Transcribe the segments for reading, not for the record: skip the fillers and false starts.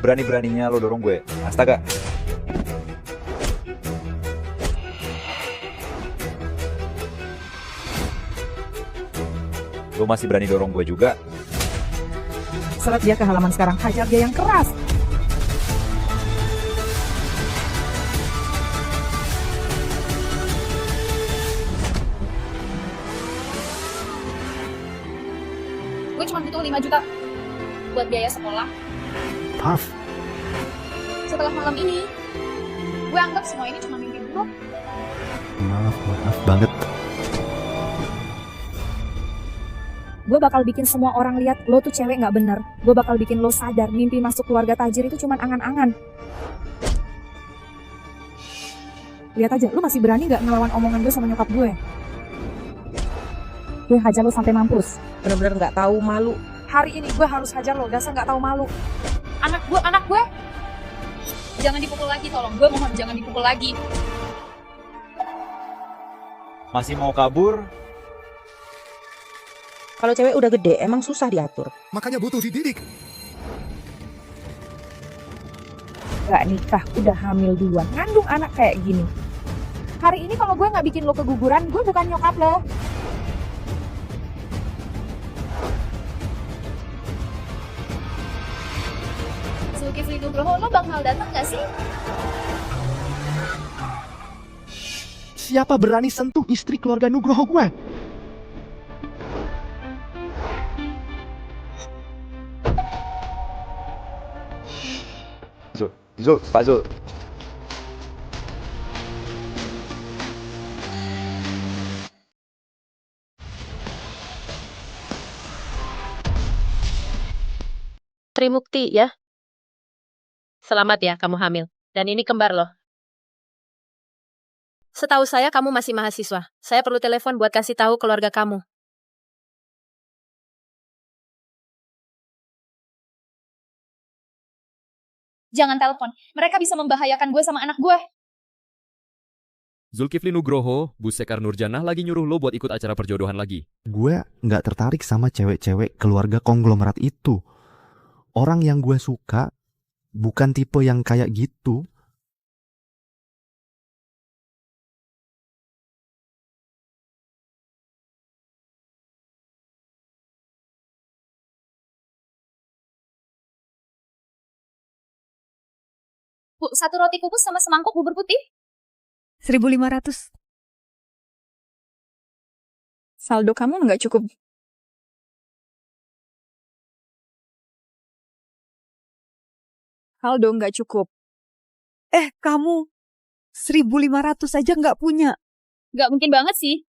Berani-beraninya lo dorong gue. Astaga. Lo masih berani dorong gue juga? Seret dia ke halaman sekarang, hajar dia yang keras. Gue cuma butuh 5 juta buat biaya sekolah. Maaf, Setelah malam ini, gue anggap semua ini cuma mimpi buruk. maaf banget. Gue bakal bikin semua orang lihat lo tuh cewek nggak bener. Gue bakal bikin lo sadar mimpi masuk keluarga tajir itu cuma angan-angan. Lihat aja, lo masih berani nggak ngelawan omongan gue sama nyokap gue? Gue hajar lo sampai mampus. Bener-bener nggak tahu malu. Hari ini gue harus hajar lo, dasar nggak tahu malu. Anak gue. Jangan dipukul lagi, tolong. Gue mohon jangan dipukul lagi. Masih mau kabur? Kalau cewek udah gede, emang susah diatur. Makanya butuh dididik. Gak nikah, udah hamil duluan, ngandung anak kayak gini. Hari ini kalau gue nggak bikin lo keguguran, gue bukan nyokap lo. Zulkifli Nugroho, lo bakal datang gak sih? Siapa berani sentuh istri keluarga Nugroho gue? Zul, Pak Zul. Trimukti ya. Selamat ya kamu hamil. Dan ini kembar loh. Setahu saya kamu masih mahasiswa. Saya perlu telepon buat kasih tahu keluarga kamu. Jangan telepon. Mereka bisa membahayakan gue sama anak gue. Zulkifli Nugroho, Bu Sekar Nurjanah lagi nyuruh lo buat ikut acara perjodohan lagi. Gue nggak tertarik sama cewek-cewek keluarga konglomerat itu. Orang yang gue suka bukan tipe yang kayak gitu. Bu, 1 roti kukus sama semangkuk bubur putih. 1.500. Saldo kamu nggak cukup. Saldo nggak cukup. Kamu 1.500 aja nggak punya. Gak mungkin banget sih.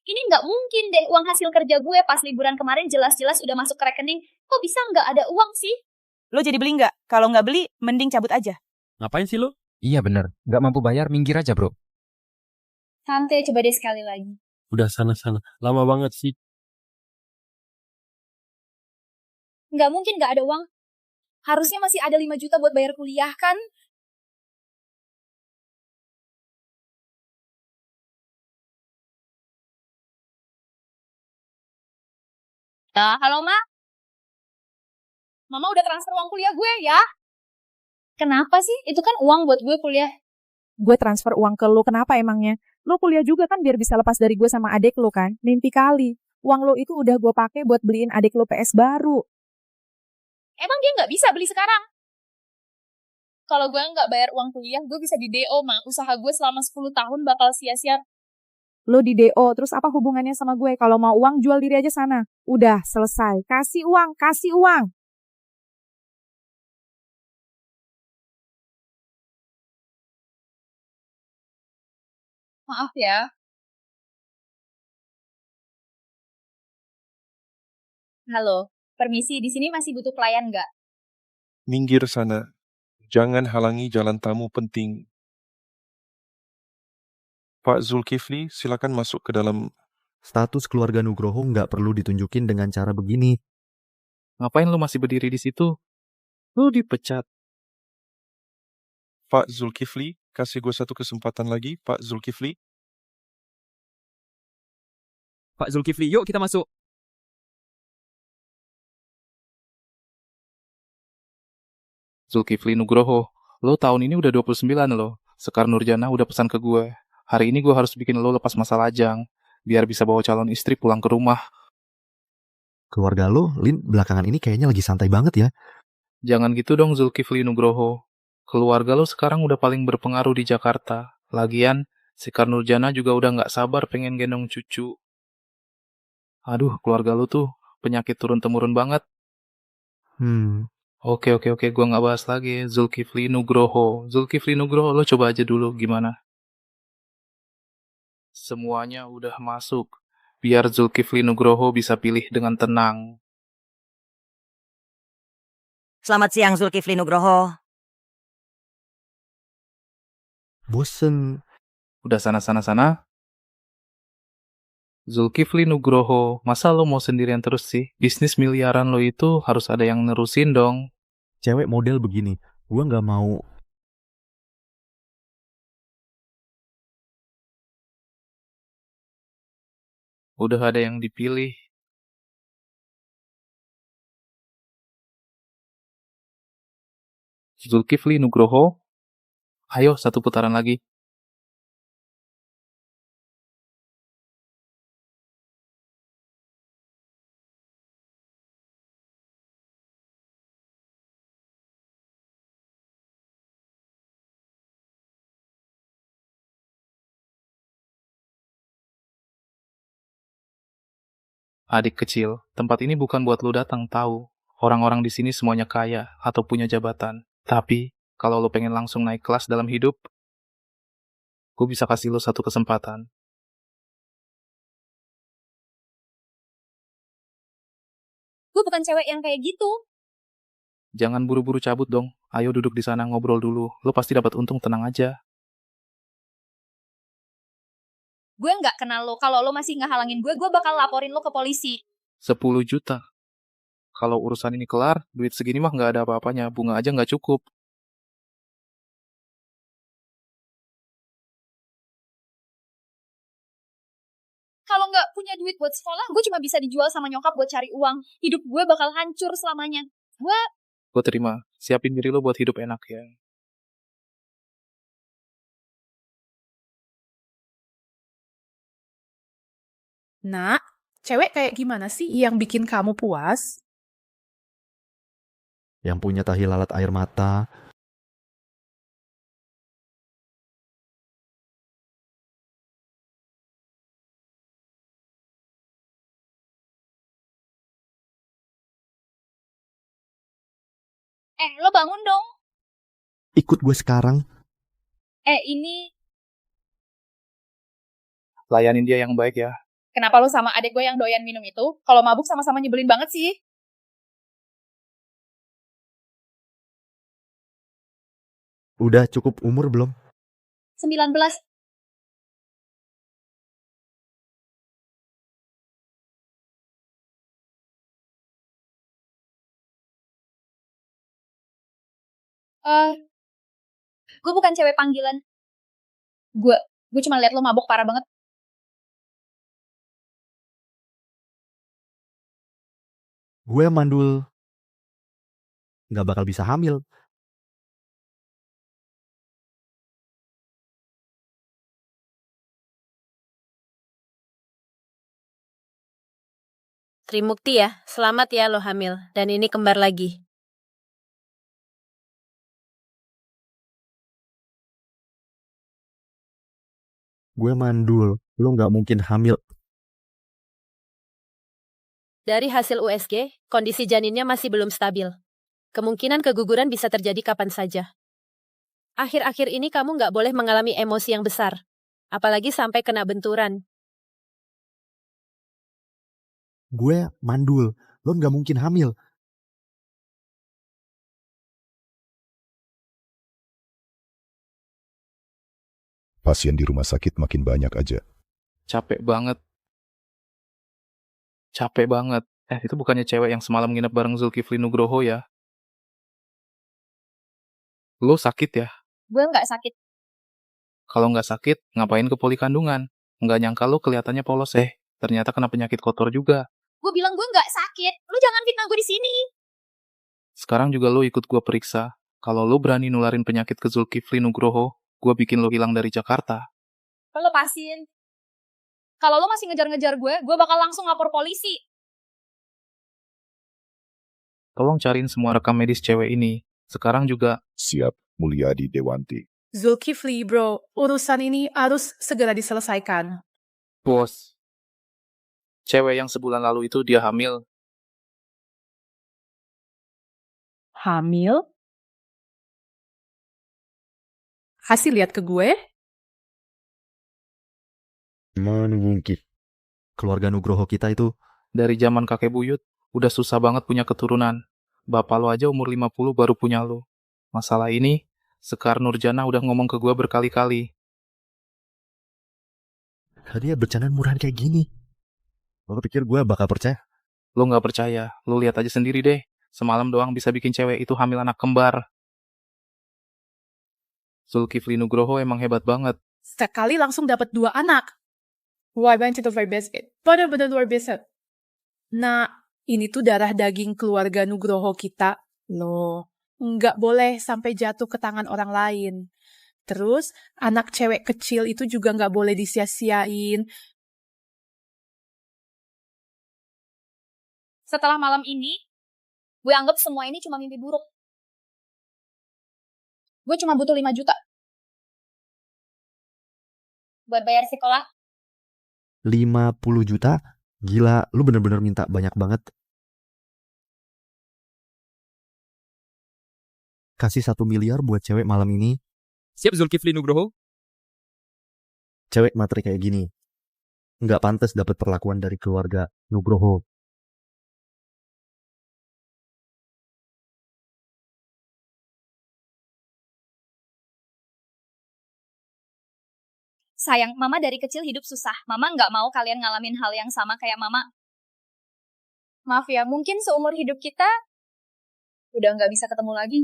Ini nggak mungkin deh, uang hasil kerja gue pas liburan kemarin jelas-jelas udah masuk ke rekening. Kok bisa nggak ada uang sih? Lo jadi beli nggak? Kalau nggak beli, mending cabut aja. Ngapain sih lo? Iya bener, nggak mampu bayar minggir aja bro. Santai, coba deh sekali lagi. Udah sana-sana. Lama banget sih. Nggak mungkin nggak ada uang. Harusnya masih ada 5 juta buat bayar kuliah kan? Halo, Ma? Mama udah transfer uang kuliah gue ya? Kenapa sih? Itu kan uang buat gue kuliah. Gue transfer uang ke lo, kenapa emangnya? Lo kuliah juga kan biar bisa lepas dari gue sama adek lo kan? Mimpi kali. Uang lo itu udah gue pakai buat beliin adek lo PS baru. Emang dia nggak bisa beli sekarang? Kalau gue nggak bayar uang kuliah, gue bisa di DO, Ma. Usaha gue selama 10 tahun bakal sia-sia. Lo di DO, terus apa hubungannya sama gue? Kalau mau uang, jual diri aja sana. Udah, selesai. Kasih uang, kasih uang. Maaf ya. Halo, permisi, di sini masih butuh pelayan nggak? Minggir sana. Jangan halangi jalan tamu penting. Pak Zulkifli, silakan masuk ke dalam. Status keluarga Nugroho nggak perlu ditunjukin dengan cara begini. Ngapain lu masih berdiri di situ? Lu dipecat. Pak Zulkifli, kasih gue satu kesempatan lagi, Pak Zulkifli. Pak Zulkifli, yuk kita masuk. Zulkifli Nugroho, lo tahun ini udah 29 lo. Sekar Nurjana udah pesan ke gue. Hari ini gue harus bikin lo lepas masa lajang, biar bisa bawa calon istri pulang ke rumah. Keluarga lo, Lin, belakangan ini kayaknya lagi santai banget ya. Jangan gitu dong Zulkifli Nugroho. Keluarga lo sekarang udah paling berpengaruh di Jakarta. Lagian, Sekar Nurjana juga udah nggak sabar pengen gendong cucu. Aduh, keluarga lo tuh penyakit turun-temurun banget. Oke, gue nggak bahas lagi. Zulkifli Nugroho, lo coba aja dulu gimana? Semuanya udah masuk. Biar Zulkifli Nugroho bisa pilih dengan tenang. Selamat siang Zulkifli Nugroho. Bosen. Udah sana. Zulkifli Nugroho, masa lo mau sendirian terus sih? Bisnis miliaran lo itu harus ada yang nerusin dong. Cewek model begini, gue nggak mau. Udah ada yang dipilih. Zulkifli Nugroho, ayo satu putaran lagi. Adik kecil, tempat ini bukan buat lo datang, tahu. Orang-orang di sini semuanya kaya atau punya jabatan. Tapi, kalau lo pengen langsung naik kelas dalam hidup, gue bisa kasih lo satu kesempatan. Gue bukan cewek yang kayak gitu. Jangan buru-buru cabut dong. Ayo duduk di sana ngobrol dulu. Lo pasti dapat untung, tenang aja. Gue nggak kenal lo. Kalau lo masih ngehalangin gue bakal laporin lo ke polisi. 10 juta. Kalau urusan ini kelar, duit segini mah nggak ada apa-apanya. Bunga aja nggak cukup. Kalau nggak punya duit buat sekolah, gue cuma bisa dijual sama nyokap buat cari uang. Hidup gue bakal hancur selamanya. Gue terima. Siapin diri lo buat hidup enak ya. Nak, cewek kayak gimana sih yang bikin kamu puas? Yang punya tahi lalat air mata. Lo bangun dong. Ikut gue sekarang. Ini Layanin dia yang baik ya. kenapa lo sama adik gue yang doyan minum itu? Kalau mabuk sama-sama nyebelin banget sih. Udah cukup umur belum? 19. Gue bukan cewek panggilan. Gue cuma liat lo mabuk parah banget. Gue mandul. Nggak bakal bisa hamil. Trimukti ya, selamat ya lo hamil. Dan ini kembar lagi. Gue mandul. Lo nggak mungkin hamil. Dari hasil USG, kondisi janinnya masih belum stabil. Kemungkinan keguguran bisa terjadi kapan saja. Akhir-akhir ini kamu nggak boleh mengalami emosi yang besar. Apalagi sampai kena benturan. Gue mandul. Lo nggak mungkin hamil. Pasien di rumah sakit makin banyak aja. Capek banget. Itu bukannya cewek yang semalam nginep bareng Zulkifli Nugroho ya? Lo sakit ya? Gue nggak sakit. Kalau nggak sakit, ngapain ke poli kandungan? Nggak nyangka lo kelihatannya polos ternyata kena penyakit kotor juga. Gue bilang gue nggak sakit. Lo jangan fitnah gue di sini. Sekarang juga lo ikut gue periksa. Kalau lo berani nularin penyakit ke Zulkifli Nugroho, gue bikin lo hilang dari Jakarta. Lo lepasin. Kalau lo masih ngejar-ngejar gue bakal langsung lapor polisi. Tolong cariin semua rekam medis cewek ini. Sekarang juga. Siap, Mulyadi Dewanti. Zulkifli, bro, urusan ini harus segera diselesaikan. Bos. Cewek yang sebulan lalu itu dia hamil. Hamil? Kasih lihat ke gue. Mana mungkin. Keluarga Nugroho kita itu Dari zaman kakek buyut, udah susah banget punya keturunan. Bapak lo aja umur 50 baru punya lo. Masalah ini, Sekar Nurjana udah ngomong ke gue berkali-kali. dia bercandaan murahan kayak gini. Lo pikir gue bakal percaya? Lo gak percaya, lo lihat aja sendiri deh. Semalam doang bisa bikin cewek itu hamil anak kembar. Zulkifli Nugroho emang hebat banget. Sekali langsung dapat 2 anak. Wah, banget itu luar biasa. Benar-benar luar biasa. Nah, ini tuh darah daging keluarga Nugroho kita. Loh, nggak boleh sampai jatuh ke tangan orang lain. Terus, anak cewek kecil itu juga nggak boleh disia-siain. Setelah malam ini, gue anggap semua ini cuma mimpi buruk. Gue cuma butuh 5 juta. Buat bayar sekolah. 50 juta? Gila, lu bener-bener minta banyak banget. Kasih 1 miliar buat cewek malam ini. Siap Zulkifli Nugroho? Cewek materi kayak gini nggak pantas dapat perlakuan dari keluarga Nugroho. Sayang, Mama dari kecil hidup susah. Mama nggak mau kalian ngalamin hal yang sama kayak Mama. Maaf ya, mungkin seumur hidup kita udah nggak bisa ketemu lagi.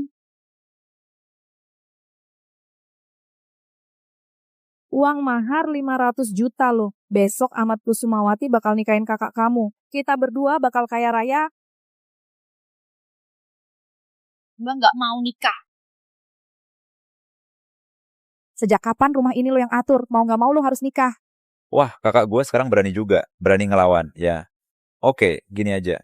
Uang mahar 500 juta loh. Besok Ahmad Kusumawati bakal nikahin kakak kamu. Kita berdua bakal kaya raya. Gue nggak mau nikah. Sejak kapan rumah ini lo yang atur? Mau nggak mau lo harus nikah. Wah, kakak gue sekarang berani juga. Berani ngelawan, ya. Oke, gini aja.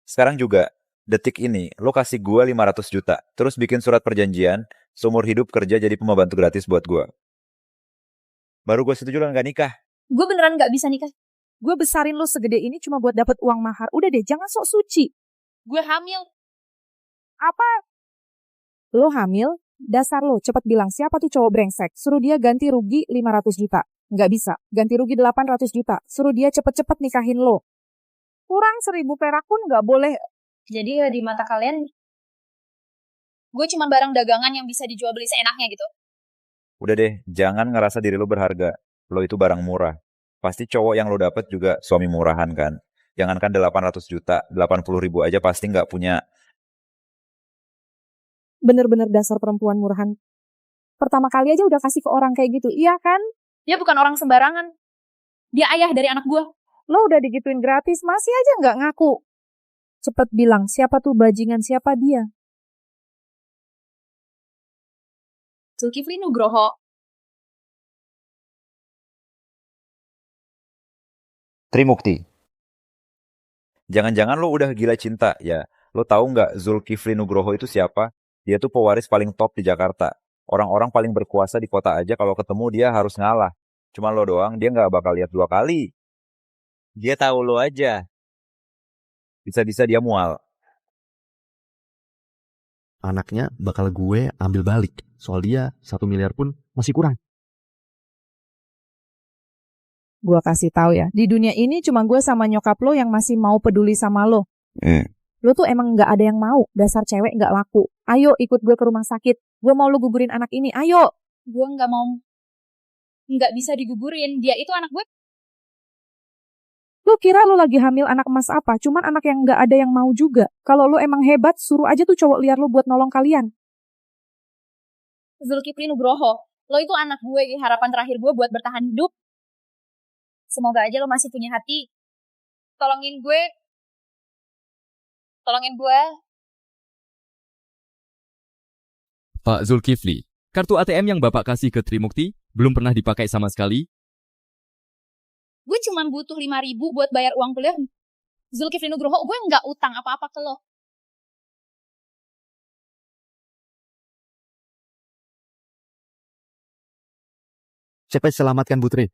Sekarang juga, detik ini, lo kasih gue 500 juta. Terus bikin surat perjanjian, seumur hidup kerja jadi pembantu gratis buat gue. Baru gue setuju lo nggak nikah. Gue beneran nggak bisa nikah. Gue besarin lo segede ini cuma buat dapet uang mahar. Udah deh, jangan sok suci. Gue hamil. Apa? Lo hamil? Dasar lo, cepet bilang siapa tuh cowok brengsek. Suruh dia ganti rugi 500 juta. Nggak bisa. Ganti rugi 800 juta. Suruh dia cepet-cepet nikahin lo. Kurang 1000 perak pun nggak boleh. Jadi di mata kalian, gue cuma barang dagangan yang bisa dijual beli seenaknya gitu. Udah deh, jangan ngerasa diri lo berharga. Lo itu barang murah. Pasti cowok yang lo dapet juga suami murahan kan. Jangankan 800 juta, 80 ribu aja pasti nggak punya. Bener-bener dasar perempuan murahan. Pertama kali aja udah kasih ke orang kayak gitu, iya kan? Dia bukan orang sembarangan. Dia ayah dari anak gue. Lo udah digituin gratis, masih aja nggak ngaku. Cepet bilang, siapa tuh bajingan, siapa dia? Zulkifli Nugroho. Trimukti. Jangan-jangan lo udah gila cinta, ya. Lo tahu nggak Zulkifli Nugroho itu siapa? Dia tuh pewaris paling top di Jakarta. Orang-orang paling berkuasa di kota aja kalau ketemu dia harus ngalah. Cuma lo doang, dia nggak bakal lihat 2 kali. Dia tahu lo aja. Bisa-bisa dia mual. Anaknya bakal gue ambil balik. Soal dia 1 miliar pun masih kurang. Gua kasih tahu ya, di dunia ini cuma gue sama nyokap lo yang masih mau peduli sama lo. Lo tuh emang nggak ada yang mau, dasar cewek nggak laku. Ayo ikut gue ke rumah sakit, gue mau lo gugurin anak ini, ayo. Gue nggak mau. Nggak bisa digugurin, dia itu anak gue. Lo kira lo lagi hamil anak emas apa? Cuman anak yang nggak ada yang mau juga. Kalau lo emang hebat, suruh aja tuh cowok liar lo buat nolong kalian. Zulkifli Nugroho, lo itu anak gue, harapan terakhir gue buat bertahan hidup. Semoga aja lo masih punya hati. Tolongin gue. Tolongin gue. Pak Zulkifli, kartu ATM yang Bapak kasih ke Trimukti belum pernah dipakai sama sekali. Gue cuma butuh 5.000 buat bayar uang kuliah Zulkifli Nugroho. Gue nggak utang apa-apa ke lo. Cepat selamatkan Putri.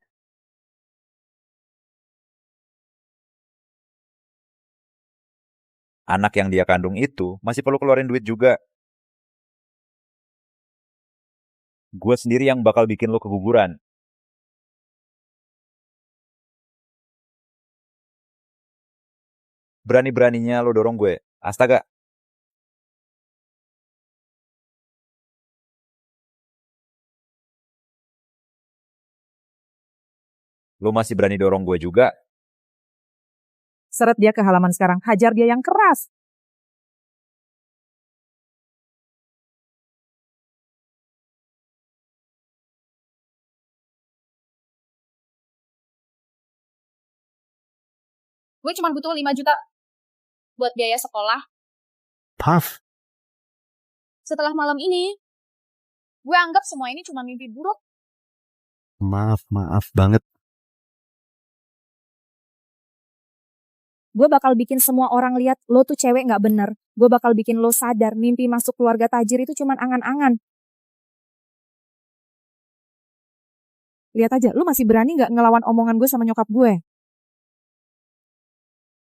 Anak yang dia kandung itu masih perlu keluarin duit juga. Gue sendiri yang bakal bikin lo keguguran. Berani-beraninya lo dorong gue. Astaga. Lo masih berani dorong gue juga? Seret dia ke halaman sekarang, hajar dia yang keras. Gue cuma butuh 5 juta buat biaya sekolah. Puff. Setelah malam ini, gue anggap semua ini cuma mimpi buruk. Maaf banget. Gue bakal bikin semua orang lihat lo tuh cewek gak bener. Gue bakal bikin lo sadar mimpi masuk keluarga tajir itu cuma angan-angan. Lihat aja, lo masih berani gak ngelawan omongan gue sama nyokap gue?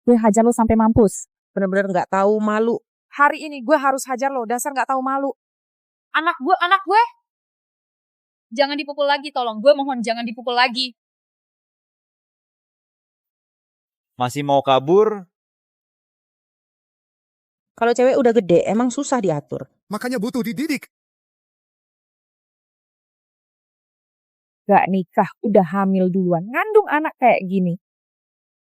Gue hajar lo sampai mampus. Bener-bener gak tahu malu. Hari ini gue harus hajar lo, dasar gak tahu malu. Anak gue. Jangan dipukul lagi, tolong. Gue mohon jangan dipukul lagi. Masih mau kabur? Kalau cewek udah gede, emang susah diatur. Makanya butuh dididik. Gak nikah, udah hamil duluan, ngandung anak kayak gini.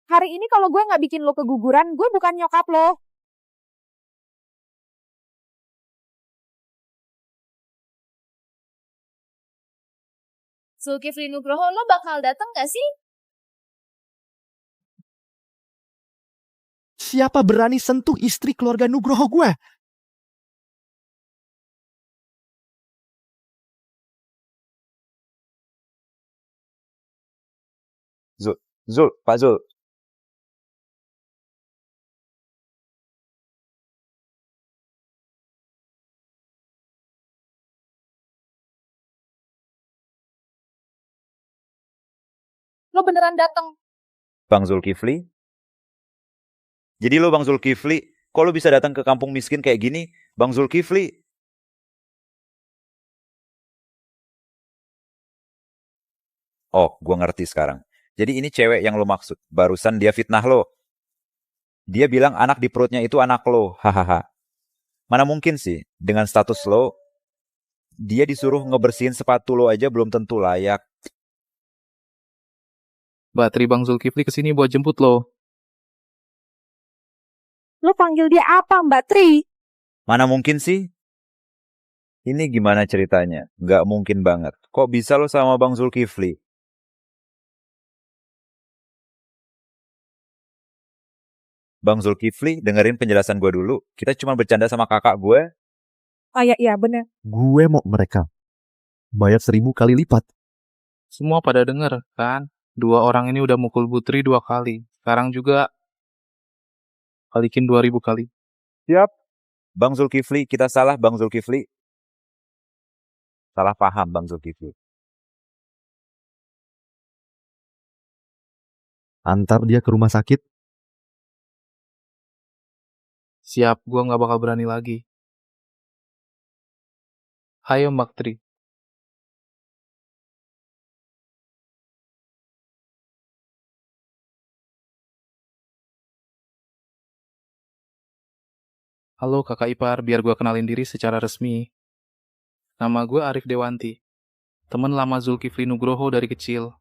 Hari ini kalau gue gak bikin lo keguguran, gue bukan nyokap lo. Zulkifli Nugroho, lo bakal datang gak sih? Siapa berani sentuh istri keluarga Nugroho gue? Pak Zul. Lo beneran datang? Bang Zulkifli? Jadi lo Bang Zulkifli, kok lo bisa datang ke kampung miskin kayak gini? Bang Zulkifli? Oh, gue ngerti sekarang. Jadi ini cewek yang lo maksud. Barusan dia fitnah lo. Dia bilang anak di perutnya itu anak lo. Hahaha. Mana mungkin sih, dengan status lo, dia disuruh ngebersihin sepatu lo aja belum tentu layak. Mbak Tri Bang Zulkifli kesini buat jemput lo. Lo panggil dia apa, Mbak Tri? Mana mungkin sih? Ini gimana ceritanya? Nggak mungkin banget. Kok bisa lo sama Bang Zulkifli? Bang Zulkifli, dengerin penjelasan gue dulu. Kita cuma bercanda sama kakak gue. Oh iya bener. Gue mau mereka bayar 1000 kali lipat. Semua pada denger, kan? 2 orang ini udah mukul Putri 2 kali. Sekarang juga balikin 2000 kali. Siap. Bang Zulkifli, kita salah Bang Zulkifli. Salah paham Bang Zulkifli. Antar dia ke rumah sakit. Siap, gue gak bakal berani lagi. Hayo Mbak Tri. Halo kakak ipar, biar gue kenalin diri secara resmi. Nama gue Arif Dewanti. Temen lama Zulkifli Nugroho dari kecil.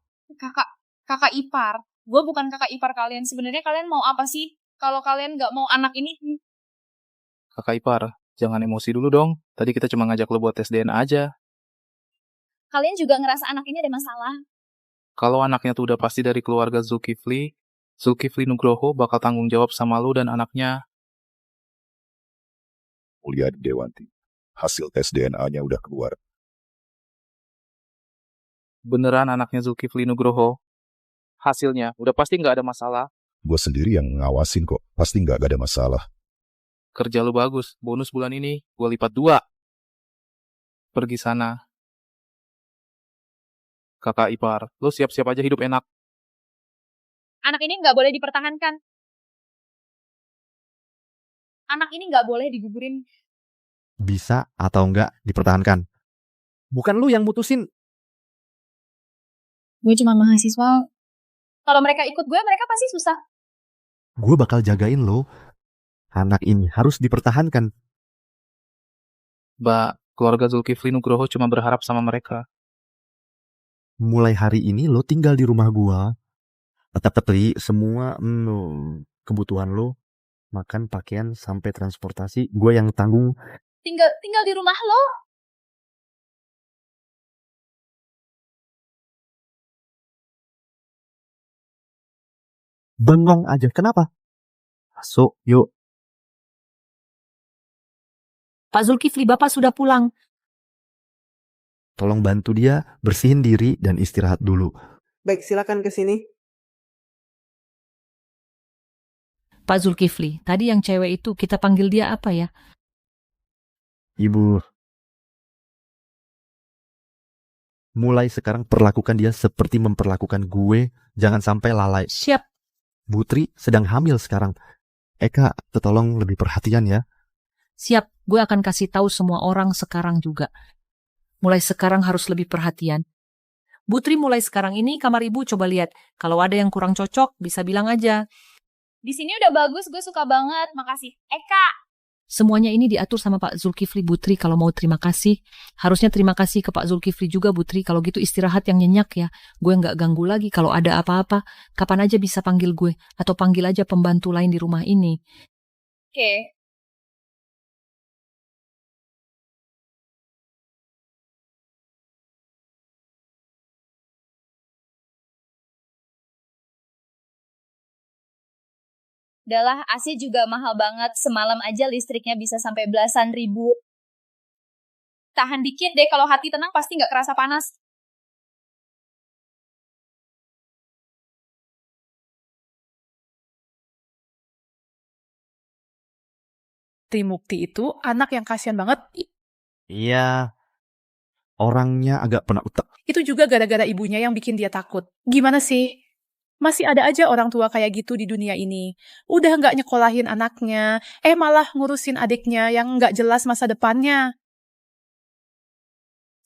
Kakak ipar. Gue bukan kakak ipar kalian. Sebenarnya kalian mau apa sih? Kalau kalian gak mau anak ini? Kakak ipar, jangan emosi dulu dong. Tadi kita cuma ngajak lo buat tes DNA aja. Kalian juga ngerasa anak ini ada masalah. Kalau anaknya tuh udah pasti dari keluarga Zulkifli Nugroho bakal tanggung jawab sama lo dan anaknya. Mulia Dewanti. Hasil tes DNA-nya udah keluar. Beneran anaknya Zulkifli Nugroho. Hasilnya udah pasti nggak ada masalah. Gue sendiri yang ngawasin kok. Pasti nggak ada masalah. Kerja lu bagus. Bonus bulan ini gue lipat 2. Pergi sana. Kakak ipar, lu siap-siap aja hidup enak. Anak ini nggak boleh dipertahankan. Anak ini nggak boleh digugurin. Bisa atau enggak dipertahankan. Bukan lu yang mutusin. Gue cuma mahasiswa. Kalau mereka ikut gue, mereka pasti susah. Gue bakal jagain lo. Anak ini harus dipertahankan. Mbak, keluarga Zulkifli Nugroho cuma berharap sama mereka. Mulai hari ini lo tinggal di rumah gua. Tetap-tetap semua kebutuhan lo, makan, pakaian, sampai transportasi, gue yang tanggung. Tinggal di rumah lo. Bengong aja, kenapa? Masuk, yuk. Pak Zulkifli, Bapak sudah pulang. Tolong bantu dia bersihin diri dan istirahat dulu. Baik, silakan ke sini. Pak Zulkifli, tadi yang cewek itu kita panggil dia apa ya? Ibu. Mulai sekarang perlakukan dia seperti memperlakukan gue. Jangan sampai lalai. Siap. Putri sedang hamil sekarang. Eka, tolong lebih perhatian ya. Siap, gue akan kasih tahu semua orang sekarang juga. Mulai sekarang harus lebih perhatian. Putri, mulai sekarang ini kamar ibu coba lihat. Kalau ada yang kurang cocok, bisa bilang aja. Di sini udah bagus, gue suka banget. Makasih. Eka. Semuanya ini diatur sama Pak Zulkifli. Putri, kalau mau terima kasih, harusnya terima kasih ke Pak Zulkifli juga, Putri. Kalau gitu istirahat yang nyenyak ya. Gue nggak ganggu lagi. Kalau ada apa-apa, kapan aja bisa panggil gue. Atau panggil aja pembantu lain di rumah ini. Oke. Udahlah, AC juga mahal banget. Semalam aja listriknya bisa sampai belasan ribu. Tahan dikit deh, kalau hati tenang pasti nggak kerasa panas. Trimukti itu anak yang kasihan banget. Iya. Orangnya agak penakut. Itu juga gara-gara ibunya yang bikin dia takut. Gimana sih? Masih ada aja orang tua kayak gitu di dunia ini. Udah nggak nyekolahin anaknya, malah ngurusin adiknya yang nggak jelas masa depannya.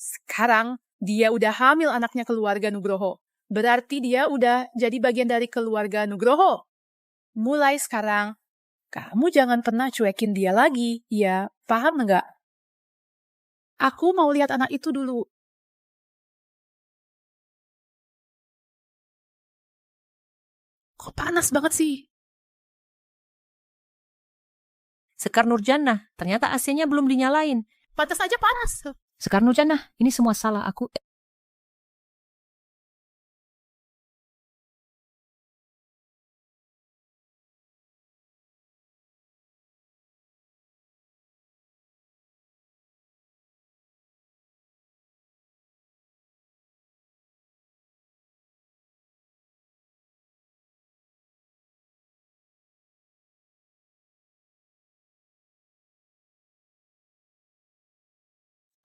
Sekarang dia udah hamil anaknya keluarga Nugroho. Berarti dia udah jadi bagian dari keluarga Nugroho. Mulai sekarang, kamu jangan pernah cuekin dia lagi. Ya, paham nggak? Aku mau lihat anak itu dulu. Kok panas banget sih? Sekar Nurjannah, ternyata AC-nya belum dinyalain. Pantas aja panas. Sekar Nurjannah, ini semua salah aku.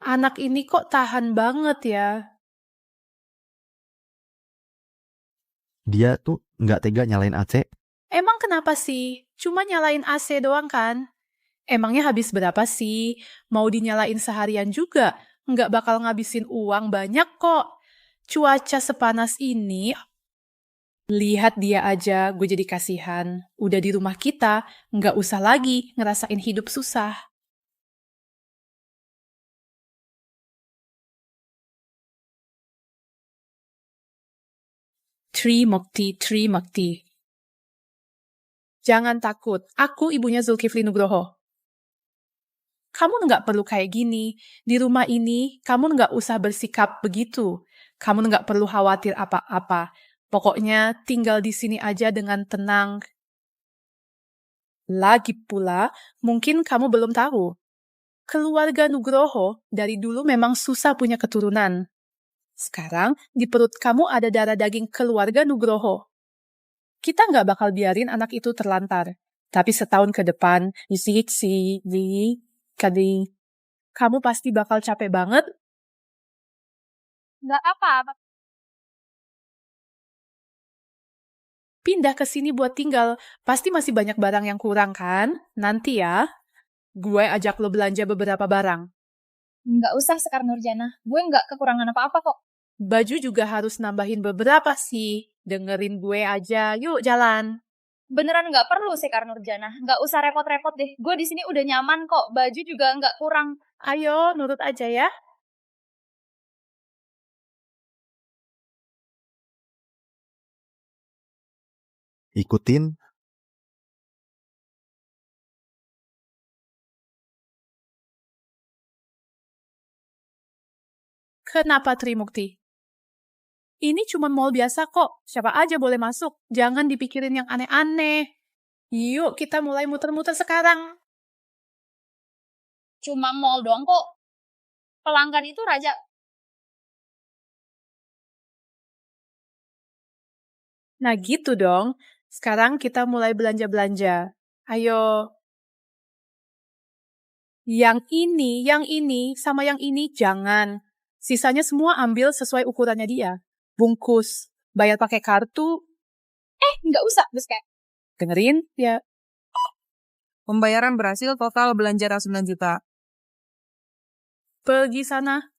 Anak ini kok tahan banget ya? Dia tuh nggak tega nyalain AC. Emang kenapa sih? Cuma nyalain AC doang kan? Emangnya habis berapa sih? Mau dinyalain seharian juga? Nggak bakal ngabisin uang banyak kok. Cuaca sepanas ini, lihat dia aja, gue jadi kasihan. Udah di rumah kita, nggak usah lagi ngerasain hidup susah. Trimukti. Jangan takut, aku ibunya Zulkifli Nugroho. Kamu nggak perlu kayak gini. Di rumah ini, kamu nggak usah bersikap begitu. Kamu nggak perlu khawatir apa-apa. Pokoknya tinggal di sini aja dengan tenang. Lagi pula, mungkin kamu belum tahu. Keluarga Nugroho dari dulu memang susah punya keturunan. Sekarang di perut kamu ada darah daging keluarga Nugroho. Kita nggak bakal biarin anak itu terlantar. Tapi setahun ke depan, kamu pasti bakal capek banget. Nggak apa-apa. Pindah ke sini buat tinggal. Pasti masih banyak barang yang kurang kan? Nanti ya, gue ajak lo belanja beberapa barang. Nggak usah Sekar Nurjana. Gue nggak kekurangan apa-apa kok. Baju juga harus nambahin beberapa sih. Dengerin gue aja, yuk jalan. Beneran nggak perlu Sekar Nurjana. Nggak usah repot-repot deh. Gue di sini udah nyaman kok. Baju juga nggak kurang. Ayo, nurut aja ya. Ikutin. Kenapa Trimukti? Ini cuma mall biasa kok. Siapa aja boleh masuk. Jangan dipikirin yang aneh-aneh. Yuk, kita mulai muter-muter sekarang. Cuma mall doang kok. Pelanggan itu raja. Nah gitu dong. Sekarang kita mulai belanja-belanja. Ayo. Yang ini, sama yang ini jangan. Sisanya semua ambil sesuai ukurannya dia. Bungkus. Bayar pakai kartu. Nggak usah, Buska. Dengerin, ya. Pembayaran berhasil, total belanja 9 juta. Pergi sana.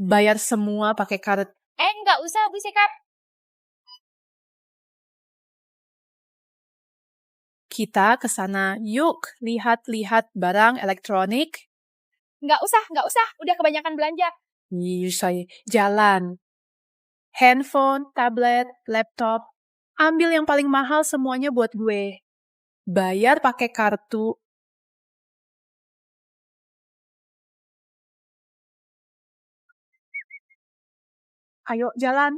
Bayar semua pakai kartu. Nggak usah, Bu Sekar. Kita ke sana. Yuk, lihat-lihat barang elektronik. Nggak usah. Udah kebanyakan belanja. Saya jalan. Handphone, tablet, laptop. Ambil yang paling mahal semuanya buat gue. Bayar pakai kartu. Ayo, jalan.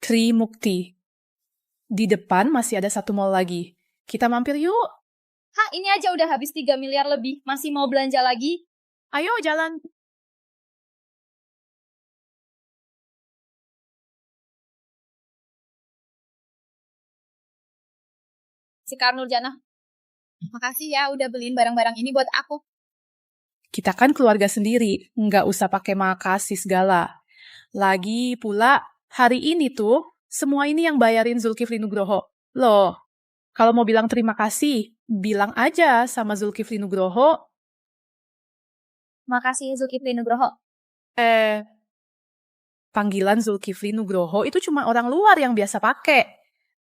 Trimukti. Di depan masih ada satu mall lagi. Kita mampir yuk. Hah, ini aja udah habis 3 miliar lebih. Masih mau belanja lagi? Ayo, jalan. Sekar Nurjana. Makasih ya udah beliin barang-barang ini buat aku. Kita kan keluarga sendiri, nggak usah pakai makasih segala. Lagi pula, hari ini tuh, semua ini yang bayarin Zulkifli Nugroho. Loh, kalau mau bilang terima kasih, bilang aja sama Zulkifli Nugroho. Makasih Zulkifli Nugroho. Panggilan Zulkifli Nugroho itu cuma orang luar yang biasa pakai.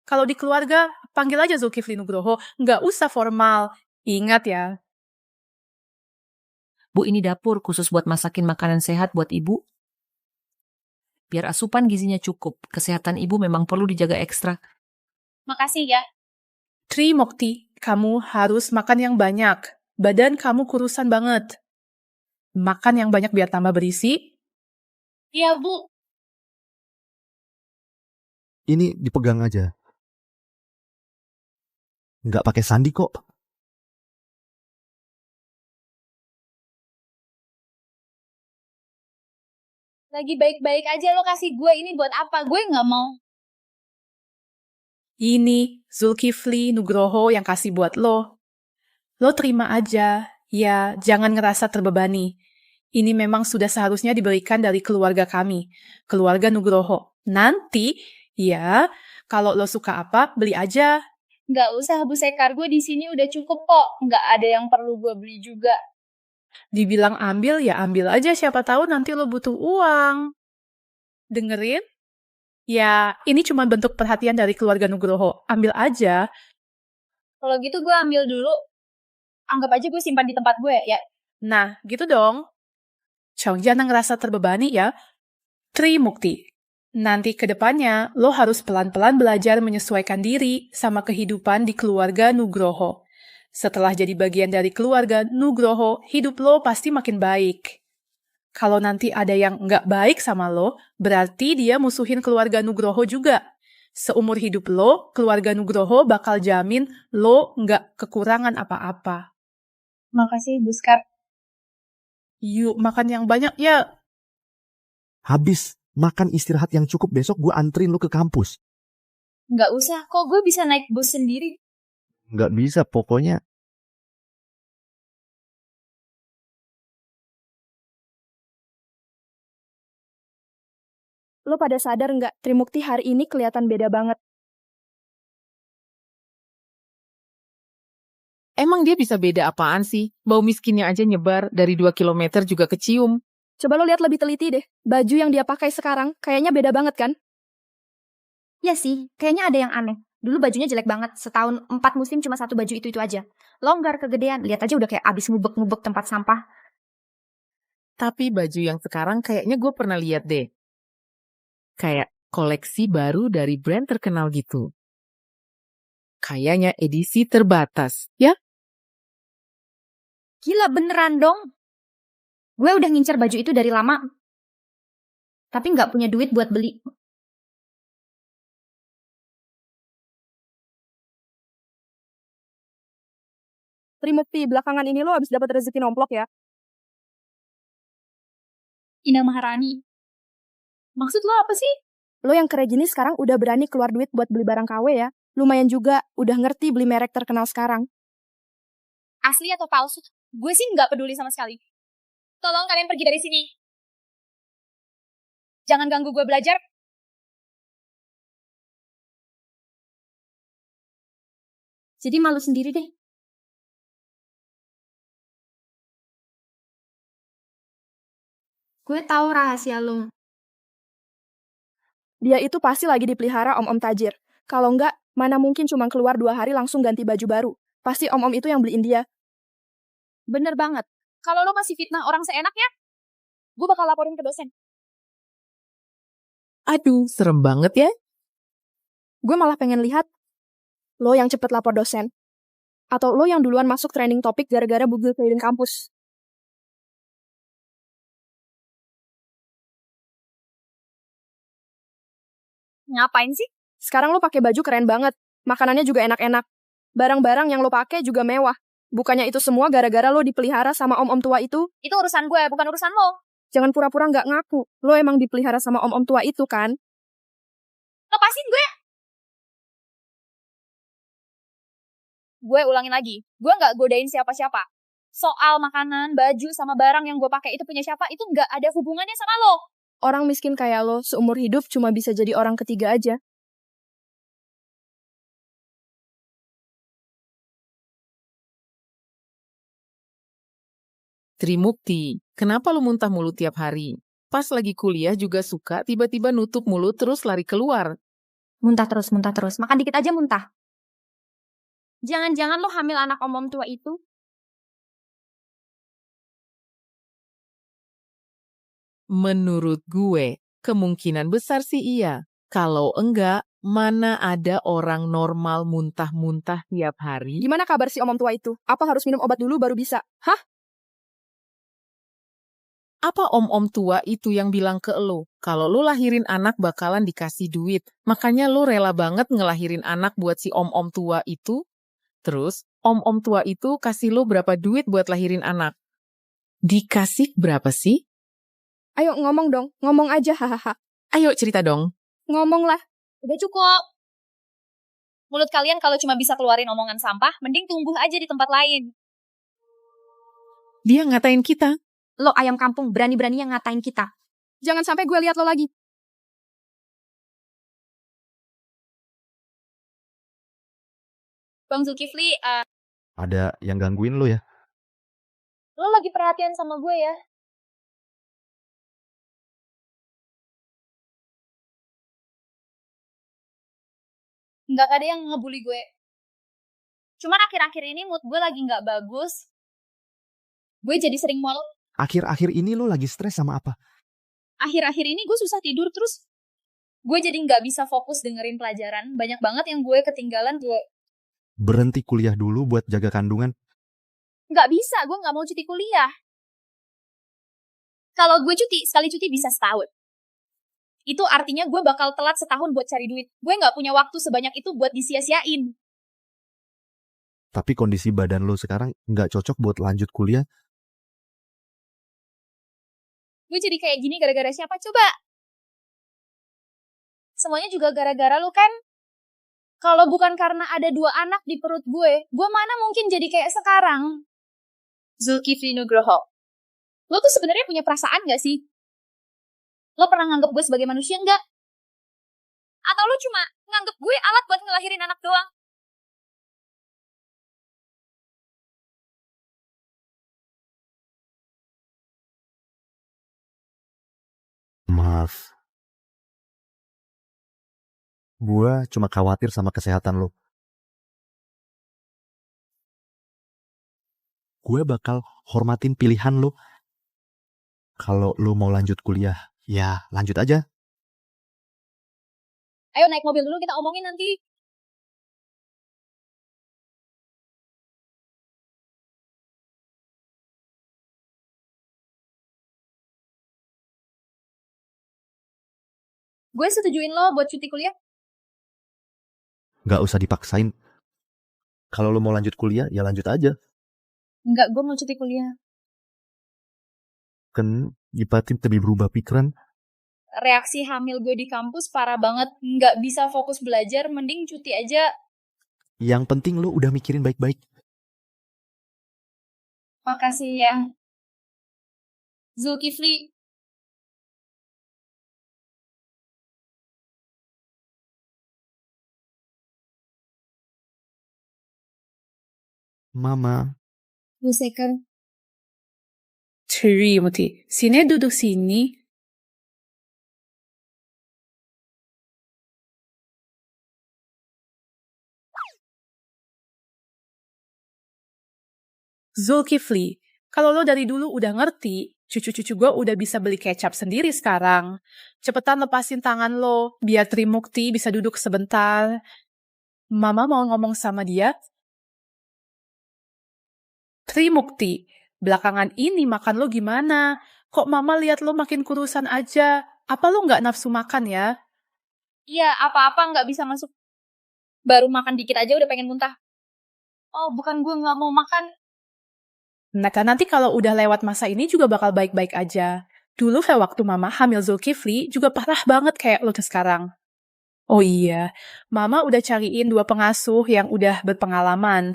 Kalau di keluarga, panggil aja Zulkifli Nugroho, nggak usah formal. Ingat ya. Bu, ini dapur khusus buat masakin makanan sehat buat ibu. Biar asupan gizinya cukup, kesehatan ibu memang perlu dijaga ekstra. Makasih ya. Trimukti, kamu harus makan yang banyak. Badan kamu kurusan banget. Makan yang banyak biar tambah berisi. Iya, Bu. Ini dipegang aja. Nggak pakai sandi kok. Lagi baik-baik aja lo kasih gue ini buat apa? Gue nggak mau. Ini Zulkifli Nugroho yang kasih buat lo. Lo terima aja. Ya, jangan ngerasa terbebani. Ini memang sudah seharusnya diberikan dari keluarga kami. Keluarga Nugroho. Nanti, ya, kalau lo suka apa, beli aja. Nggak usah, Bu Sekar. Gue di sini udah cukup kok. Nggak ada yang perlu gue beli juga. Dibilang ambil ya ambil aja, siapa tahu nanti lo butuh uang. Dengerin? Ya, ini cuma bentuk perhatian dari keluarga Nugroho. Ambil aja. Kalau gitu gue ambil dulu. Anggap aja gue simpan di tempat gue ya. Nah, gitu dong. Chong, jangan ngerasa terbebani ya. Trimukti. Nanti ke depannya, lo harus pelan-pelan belajar menyesuaikan diri sama kehidupan di keluarga Nugroho. Setelah jadi bagian dari keluarga Nugroho, hidup lo pasti makin baik. Kalau nanti ada yang nggak baik sama lo, berarti dia musuhin keluarga Nugroho juga. Seumur hidup lo, keluarga Nugroho bakal jamin lo nggak kekurangan apa-apa. Makasih, Buskar. Yuk, makan yang banyak ya. Habis makan istirahat yang cukup, besok gue anterin lo ke kampus. Nggak usah, kok gue bisa naik bus sendiri. Nggak bisa, pokoknya. Lo pada sadar nggak, Trimukti hari ini kelihatan beda banget. Emang dia bisa beda apaan sih? Bau miskinnya aja nyebar, dari 2 kilometer juga kecium. Coba lo lihat lebih teliti deh. Baju yang dia pakai sekarang kayaknya beda banget kan? Ya sih, kayaknya ada yang aneh. Dulu bajunya jelek banget, setahun 4 musim cuma satu baju itu aja. Longgar, kegedean, lihat aja udah kayak abis ngubek-ngubek tempat sampah. Tapi baju yang sekarang kayaknya gue pernah lihat deh. Kayak koleksi baru dari brand terkenal gitu. Kayaknya edisi terbatas, ya? Gila beneran dong. Gue udah ngincer baju itu dari lama. Tapi nggak punya duit buat beli. Trimukti, belakangan ini lo habis dapat rezeki nomplok ya? Indah Maharani. Maksud lo apa sih? Lo yang keren gini sekarang udah berani keluar duit buat beli barang KW ya? Lumayan juga, udah ngerti beli merek terkenal sekarang. Asli atau palsu? Gue sih nggak peduli sama sekali. Tolong kalian pergi dari sini. Jangan ganggu gue belajar. Jadi malu sendiri deh. Gue tahu rahasia lo. Dia itu pasti lagi dipelihara om-om tajir. Kalau enggak, mana mungkin cuma keluar 2 hari langsung ganti baju baru. Pasti om-om itu yang beliin dia. Bener banget. Kalau lo masih fitnah orang seenaknya, gue bakal laporin ke dosen. Aduh, serem banget ya. Gue malah pengen lihat lo yang cepet lapor dosen. Atau lo yang duluan masuk trending topik gara-gara bugil keliling kampus. Ngapain sih? Sekarang lo pakai baju keren banget. Makanannya juga enak-enak. Barang-barang yang lo pakai juga mewah. Bukannya itu semua gara-gara lo dipelihara sama om-om tua itu? Itu urusan gue, bukan urusan lo. Jangan pura-pura nggak ngaku. Lo emang dipelihara sama om-om tua itu kan? Lepasin gue. Gue ulangin lagi. Gue nggak godain siapa-siapa. Soal makanan, baju, sama barang yang gue pakai itu punya siapa, itu nggak ada hubungannya sama lo. Orang miskin kayak lo, seumur hidup cuma bisa jadi orang ketiga aja. Trimukti, kenapa lu muntah mulut tiap hari? Pas lagi kuliah juga suka tiba-tiba nutup mulut terus lari keluar. Muntah terus, muntah terus. Makan dikit aja muntah. Jangan-jangan lo hamil anak om-om tua itu? Menurut gue, kemungkinan besar sih iya. Kalau enggak, mana ada orang normal muntah-muntah tiap hari? Gimana kabar si om-om tua itu? Apa harus minum obat dulu baru bisa? Hah? Apa om-om tua itu yang bilang ke lo, kalau lo lahirin anak bakalan dikasih duit, makanya lo rela banget ngelahirin anak buat si om-om tua itu? Terus, om-om tua itu kasih lo berapa duit buat lahirin anak? Dikasih berapa sih? Ayo ngomong dong, ngomong aja hahaha. Ayo cerita dong. Ngomong lah. Udah cukup. Mulut kalian kalau cuma bisa keluarin omongan sampah, mending tumbuh aja di tempat lain. Dia ngatain kita. Lo ayam kampung berani-berani yang ngatain kita. Jangan sampai gue lihat lo lagi. Bang Zulkifli, Ada yang gangguin lo ya? Lo lagi perhatian sama gue ya. Nggak ada yang ngebully gue. Cuman akhir-akhir ini mood gue lagi nggak bagus. Gue jadi sering mual. Akhir-akhir ini lo lagi stres sama apa? Akhir-akhir ini gue susah tidur terus. Gue jadi nggak bisa fokus dengerin pelajaran. Banyak banget yang gue ketinggalan. Gue Berhenti kuliah dulu buat jaga kandungan. nggak bisa. Gue nggak mau cuti kuliah. Kalau gue cuti, sekali cuti bisa setahun. Itu artinya gue bakal telat setahun buat cari duit. Gue nggak punya waktu sebanyak itu buat disia-siain. Tapi kondisi badan lo sekarang nggak cocok buat lanjut kuliah. Gue jadi kayak gini gara-gara siapa coba? Semuanya juga gara-gara lu kan? Kalau bukan karena ada 2 anak di perut gue mana mungkin jadi kayak sekarang? Zulkifli Nugroho, lo tuh sebenarnya punya perasaan gak sih? Lo pernah nganggep gue sebagai manusia nggak? Atau lo cuma nganggep gue alat buat ngelahirin anak doang? Maaf. Gue cuma khawatir sama kesehatan lo. Gue bakal hormatin pilihan lo. Kalau lo mau lanjut kuliah, ya lanjut aja. Ayo naik mobil dulu kita omongin nanti. Gue setujuin lo buat cuti kuliah. Gak usah dipaksain. Kalau lo mau lanjut kuliah, ya lanjut aja. Enggak, gue mau cuti kuliah. Kan tiba-tiba berubah pikiran. Reaksi hamil gue di kampus parah banget. Nggak bisa fokus belajar, mending cuti aja. Yang penting lo udah mikirin baik-baik. Makasih ya, Zulkifli. Mama. Bu Sekar. Trimoti, sini duduk sini. Zulkifli, kalau lo dari dulu udah ngerti, cucu-cucu gue udah bisa beli kecap sendiri sekarang. Cepetan lepasin tangan lo, biar Trimukti bisa duduk sebentar. Mama mau ngomong sama dia. Trimukti, belakangan ini makan lo gimana? Kok mama lihat lo makin kurusan aja? Apa lo nggak nafsu makan ya? Iya, apa-apa nggak bisa masuk. Baru makan dikit aja udah pengen muntah. Oh, bukan gue nggak mau makan. Nah, nanti kalau udah lewat masa ini juga bakal baik-baik aja. Dulu waktu mama hamil Zulkifli juga parah banget kayak lo sekarang. Oh iya, mama udah cariin 2 pengasuh yang udah berpengalaman.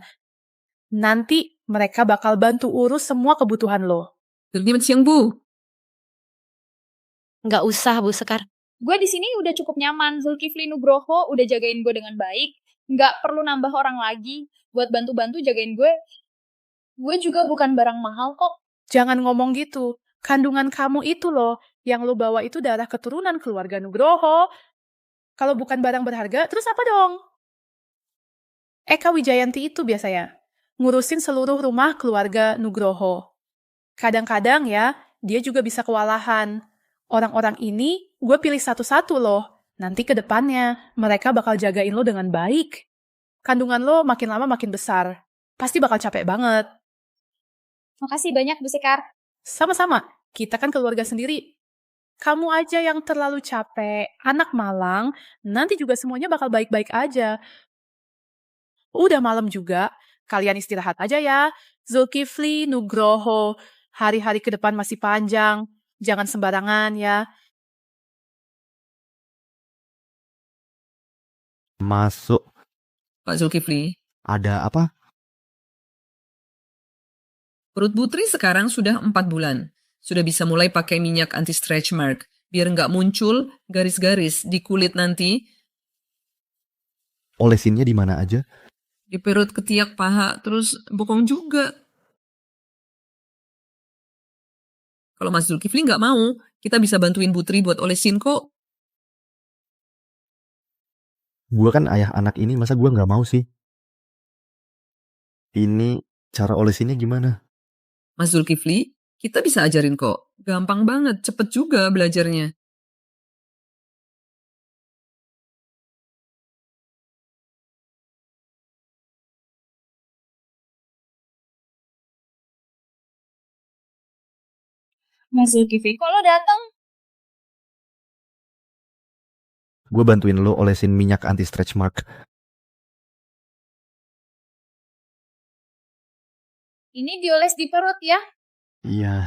Nanti mereka bakal bantu urus semua kebutuhan lo. Selamat siang, Bu. Nggak usah, Bu Sekar. Gue di sini udah cukup nyaman. Zulkifli Nugroho udah jagain gue dengan baik. Nggak perlu nambah orang lagi buat bantu-bantu jagain gue. Gue juga bukan barang mahal kok. Jangan ngomong gitu. Kandungan kamu itu loh, yang lo bawa itu darah keturunan keluarga Nugroho. Kalau bukan barang berharga, terus apa dong? Eka Wijayanti itu biasanya ngurusin seluruh rumah keluarga Nugroho. Kadang-kadang ya, dia juga bisa kewalahan. Orang-orang ini gue pilih satu-satu loh. Nanti ke depannya, mereka bakal jagain lo dengan baik. Kandungan lo makin lama makin besar. Pasti bakal capek banget. Makasih banyak, Bu Sekar. Sama-sama, kita kan keluarga sendiri. Kamu aja yang terlalu capek, anak malang, nanti juga semuanya bakal baik-baik aja. Udah malam juga, kalian istirahat aja ya. Zulkifli Nugroho, hari-hari ke depan masih panjang. Jangan sembarangan ya. Masuk. Pak Zulkifli, Ada apa? perut Putri sekarang sudah 4 bulan. Sudah bisa mulai pakai minyak anti-stretch mark, biar nggak muncul garis-garis di kulit nanti. Olesinnya di mana aja? Di perut, ketiak, paha, terus bokong juga. Kalau Mas Zulkifli nggak mau, kita bisa bantuin Putri buat olesin kok. Gue kan ayah anak ini, masa gue nggak mau sih? Ini cara olesinnya gimana? Mas Zulkifli, kita bisa ajarin kok. Gampang banget, cepet juga belajarnya. Mas Zulkifli, kok lo dateng? Gue bantuin lo olesin minyak anti stretch mark. Ini dioles di perut ya? Iya.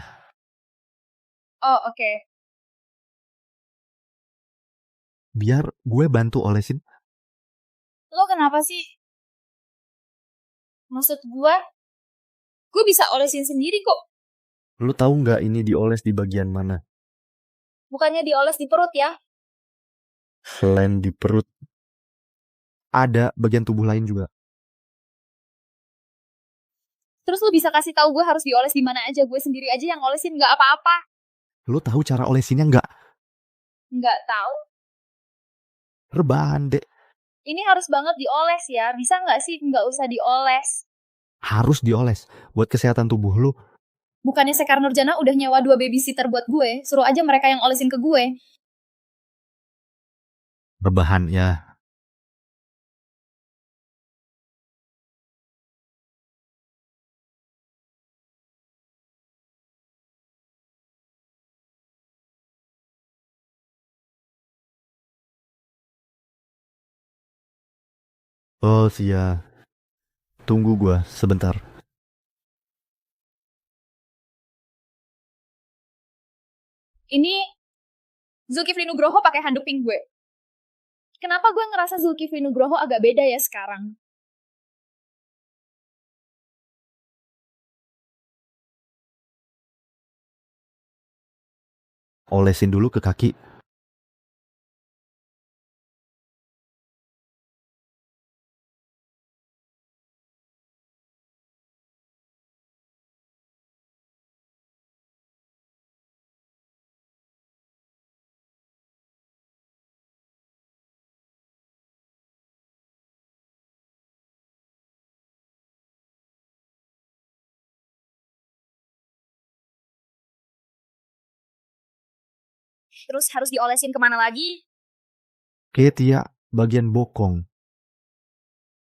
Oh, oke. Biar gue bantu olesin. Lo kenapa sih? Maksud gue bisa olesin sendiri kok. Lo tahu nggak ini dioles di bagian mana? Bukannya dioles di perut ya? Selain di perut, ada bagian tubuh lain juga. Terus lo bisa kasih tahu gue harus dioles di mana aja? Gue sendiri aja yang olesin nggak apa-apa. Lo tahu cara olesinnya nggak? Nggak tahu. Rebahan, Dek. Ini harus banget dioles ya. Bisa nggak sih nggak usah dioles? Harus dioles. Buat kesehatan tubuh lo. Bukannya Sekar Nurjana udah nyewa 2 babysitter buat gue? Suruh aja mereka yang olesin ke gue. Rebahan, ya. Oh, Sia. Tunggu gue sebentar. Ini Zulkifli Nugroho pakai handuk pink gue. Kenapa gue ngerasa Zulkifli Nugroho agak beda ya sekarang? Olesin dulu ke kaki. Terus harus diolesin kemana lagi? Tia, bagian bokong.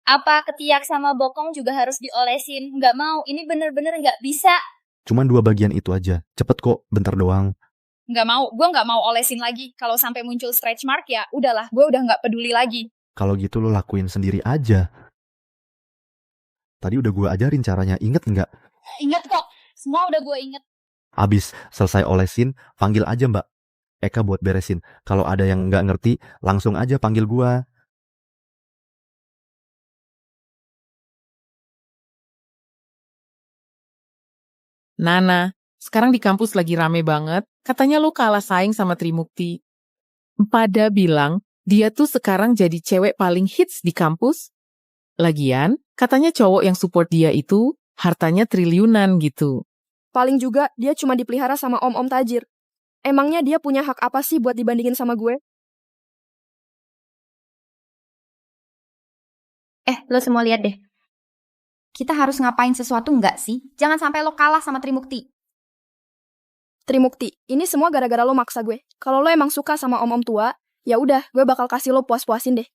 Apa ketiak sama bokong juga harus diolesin? Nggak mau, ini bener-bener nggak bisa. Cuman 2 bagian itu aja. Cepet kok, bentar doang. Nggak mau, gue nggak mau olesin lagi. Kalau sampai muncul stretch mark ya udahlah, gue udah nggak peduli lagi. Kalau gitu lo lakuin sendiri aja. Tadi udah gue ajarin caranya, inget nggak? Ingat kok, semua udah gue inget. Abis selesai olesin, panggil aja Mbak Eka buat beresin. Kalau ada yang nggak ngerti, langsung aja panggil gue. Nana, sekarang di kampus lagi rame banget. Katanya lo kalah saing sama Trimukti. Pada bilang, dia tuh sekarang jadi cewek paling hits di kampus. Lagian, katanya cowok yang support dia itu hartanya triliunan gitu. Paling juga dia cuma dipelihara sama om-om tajir. Emangnya dia punya hak apa sih buat dibandingin sama gue? Lo semua lihat deh. Kita harus ngapain sesuatu nggak sih? Jangan sampai lo kalah sama Trimukti. Trimukti, ini semua gara-gara lo maksa gue. Kalau lo emang suka sama om-om tua, ya udah, gue bakal kasih lo puas-puasin deh.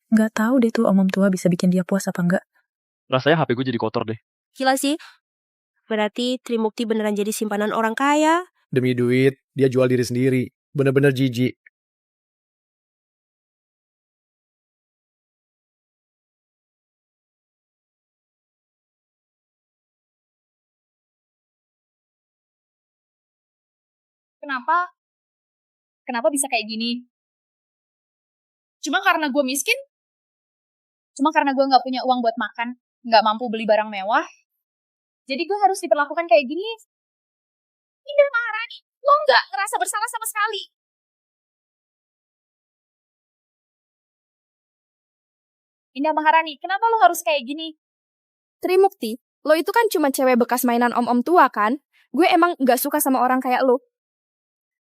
Nggak tahu deh tuh om-om tua bisa bikin dia puas apa enggak. Rasanya HP gue jadi kotor deh. Gila sih. Berarti Trimukti beneran jadi simpanan orang kaya. Demi duit, dia jual diri sendiri. Bener-bener jijik. Kenapa? Kenapa bisa kayak gini? Cuma karena gue miskin? Cuma karena gue gak punya uang buat makan? Gak mampu beli barang mewah? Jadi gue harus diperlakukan kayak gini? Indah Maharani, lo gak ngerasa bersalah sama sekali. Indah Maharani, kenapa lo harus kayak gini? Trimukti, Lo itu kan cuma cewek bekas mainan om-om tua kan? Gue emang gak suka sama orang kayak lo.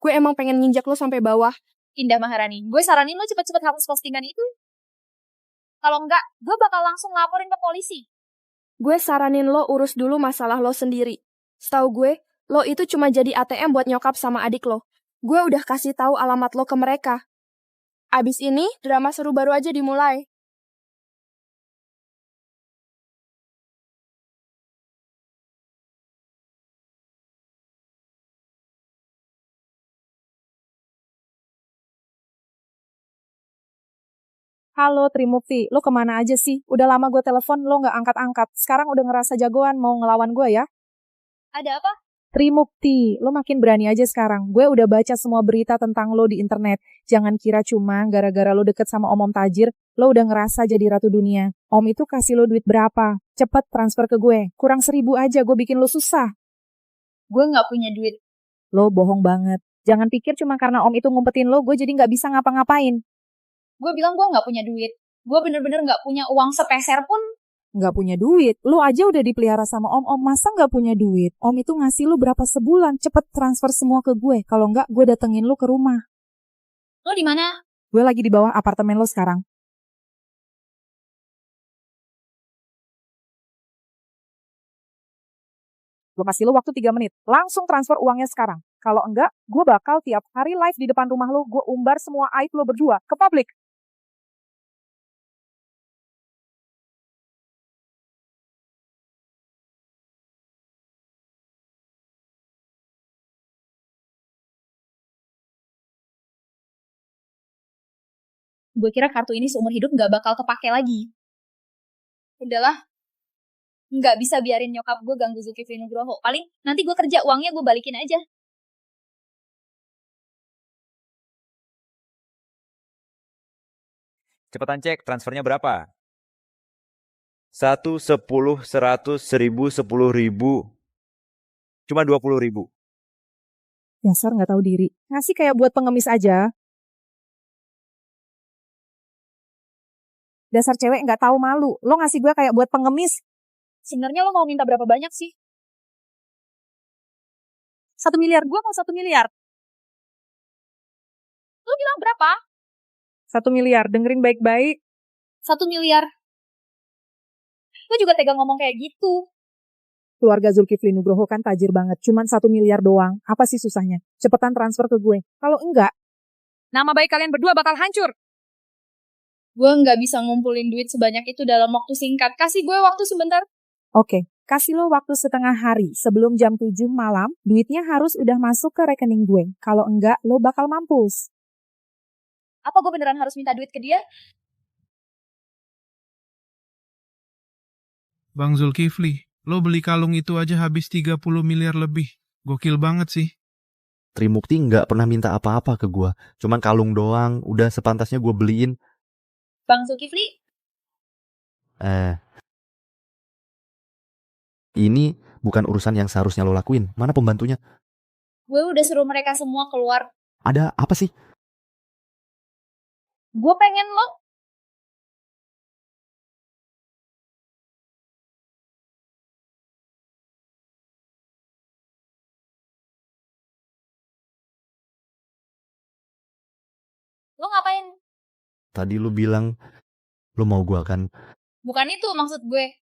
Gue emang pengen nginjak lo sampai bawah. Indah Maharani, gue saranin lo cepet-cepet hapus postingan itu. Kalau enggak, gue bakal langsung laporin ke polisi. Gue saranin lo urus dulu masalah lo sendiri. Setahu gue, lo itu cuma jadi ATM buat nyokap sama adik lo. Gue udah kasih tahu alamat lo ke mereka. Abis ini, drama seru baru aja dimulai. Halo Trimukti, lo kemana aja sih? Udah lama gue telepon, lo nggak angkat-angkat. Sekarang udah ngerasa jagoan mau ngelawan gue ya? Ada apa? Trimukti, lo makin berani aja sekarang. Gue udah baca semua berita tentang lo di internet. Jangan kira cuma gara-gara lo deket sama om-om tajir, lo udah ngerasa jadi ratu dunia. Om itu kasih lo duit berapa? Cepet transfer ke gue. Kurang 1.000 aja, gue bikin lo susah. Gue nggak punya duit. Lo bohong banget. Jangan pikir cuma karena om itu ngumpetin lo, gue jadi nggak bisa ngapa-ngapain. Gue bilang gue nggak punya duit. Gue bener-bener nggak punya uang sepeser pun. Nggak punya duit? Lo aja udah dipelihara sama om-om, masa nggak punya duit? Om itu ngasih lo berapa sebulan? Cepet transfer semua ke gue. Kalau nggak, gue datengin lo ke rumah. Lo di mana? Gue lagi di bawah apartemen lo sekarang. Gue kasih lo waktu 3 menit. Langsung transfer uangnya sekarang. Kalau enggak, gue bakal tiap hari live di depan rumah lo. Gue umbar semua aib lo berdua ke publik. Gue kira kartu ini seumur hidup nggak bakal kepake lagi. Udahlah. Nggak bisa biarin nyokap gue ganggu Zulkifli Nugroho. Paling nanti gue kerja, uangnya gue balikin aja. Cepetan cek, transfernya berapa? 1, 10, 100, 1000, 10.000. Cuma 20.000. Dasar nggak tahu diri. Ngasih kayak buat pengemis aja. Dasar cewek nggak tahu malu. Lo ngasih gue kayak buat pengemis. Sebenarnya lo mau minta berapa banyak sih? 1 miliar, gue mau 1 miliar. Lo bilang berapa? 1 miliar, dengerin baik-baik. 1 miliar. Lo juga tega ngomong kayak gitu. Keluarga Zulkifli Nugroho kan tajir banget, cuman 1 miliar doang. Apa sih susahnya? Cepetan transfer ke gue. Kalau enggak, nama baik kalian berdua bakal hancur. Gue nggak bisa ngumpulin duit sebanyak itu dalam waktu singkat. Kasih gue waktu sebentar. Oke, kasih lo waktu setengah hari. Sebelum jam 7 malam, duitnya harus udah masuk ke rekening gue. Kalau enggak, lo bakal mampus. Apa gue beneran harus minta duit ke dia? Bang Zulkifli, lo beli kalung itu aja habis 30 miliar lebih. Gokil banget sih. Trimukti nggak pernah minta apa-apa ke gue. Cuman kalung doang, udah sepantasnya gue beliin. Bang Zulkifli? Ini bukan urusan yang seharusnya lo lakuin. Mana pembantunya? Gue udah suruh mereka semua keluar. Ada apa sih? Gue pengen lo. Lo ngapain? Tadi lo bilang lo mau gue kan? Bukan itu maksud gue.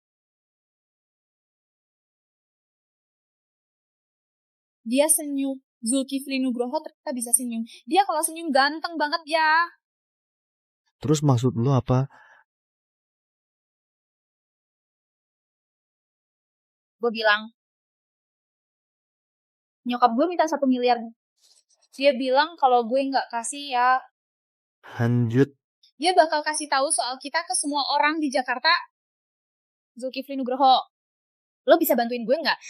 Dia senyum. Zulkifli Nugroho ternyata bisa senyum. Dia kalau senyum ganteng banget ya. Terus maksud lo apa? Gue bilang, nyokap gue minta 1 miliar. Dia bilang kalau gue nggak kasih ya, Lanjut. dia bakal kasih tahu soal kita ke semua orang di Jakarta. Zulkifli Nugroho, lo bisa bantuin gue nggak?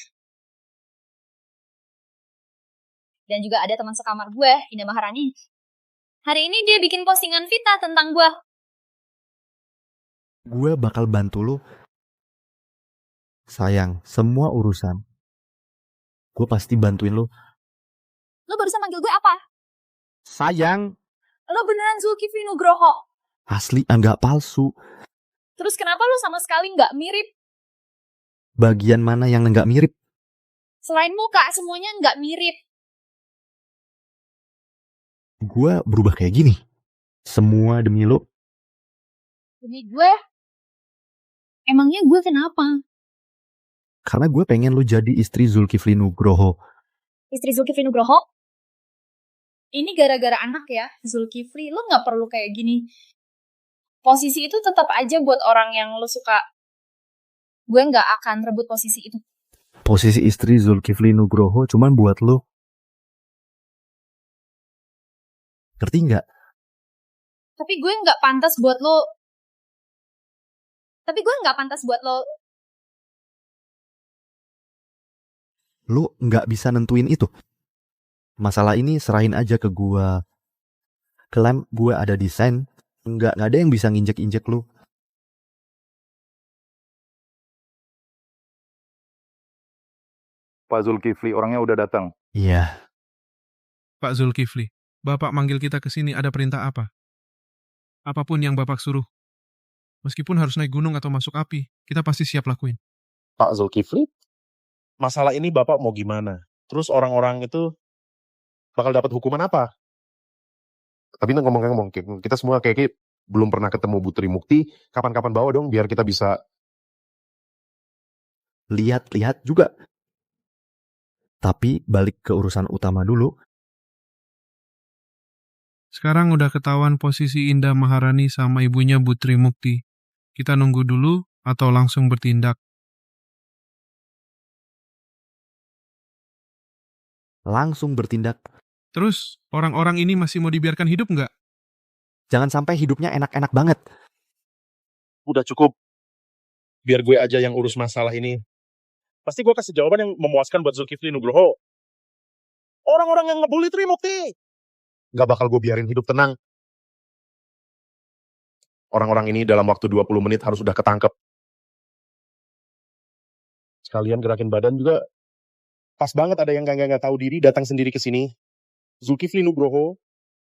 Dan juga ada teman sekamar gue, Indah Maharani. Hari ini dia bikin postingan fitnah tentang gue. Gue bakal bantu lo. Sayang, semua urusan gue pasti bantuin lo. Lo barusan manggil gue apa? Sayang. Lo beneran Zulkifli Nugroho. Asli, enggak palsu. Terus kenapa lo sama sekali nggak mirip? Bagian mana yang nggak mirip? Selain muka, semuanya nggak mirip. Gue berubah kayak gini. Semua demi lo. Demi gue? Emangnya gue kenapa? Karena gue pengen lo jadi istri Zulkifli Nugroho. Istri Zulkifli Nugroho? Ini gara-gara anak ya, Zulkifli. Lo nggak perlu kayak gini. Posisi itu tetap aja buat orang yang lo suka. Gue nggak akan rebut posisi itu. Posisi istri Zulkifli Nugroho cuman buat lo. Ngerti nggak? Tapi gue nggak pantas buat lo. Lo nggak bisa nentuin itu. Masalah ini serahin aja ke gue. Klaim gue ada desain. Nggak ada yang bisa nginjek-injek lo. Pak Zulkifli, orangnya udah datang. Iya. Pak Zulkifli, Bapak manggil kita ke sini ada perintah apa? Apapun yang Bapak suruh. Meskipun harus naik gunung atau masuk api, kita pasti siap lakuin. Pak Zulkifli, masalah ini Bapak mau gimana? Terus orang-orang itu bakal dapat hukuman apa? Tapi ngomong-ngomong, kita semua kayak belum pernah ketemu Bu Trimukti. Kapan-kapan bawa dong biar kita bisa lihat-lihat juga. Tapi balik ke urusan utama dulu. Sekarang udah ketahuan posisi Indah Maharani sama ibunya Bu Trimukti. Kita nunggu dulu atau langsung bertindak? Langsung bertindak. Terus, orang-orang ini masih mau dibiarkan hidup nggak? Jangan sampai hidupnya enak-enak banget. Udah cukup. Biar gue aja yang urus masalah ini. Pasti gue kasih jawaban yang memuaskan buat Zulkifli Nugroho. Orang-orang yang ngebully Trimukti. gak bakal gue biarin hidup tenang. Orang-orang ini dalam waktu 20 menit harus udah ketangkep. Sekalian gerakin badan juga. Pas banget ada yang gak tahu diri datang sendiri ke sini. Zulkifli Nugroho.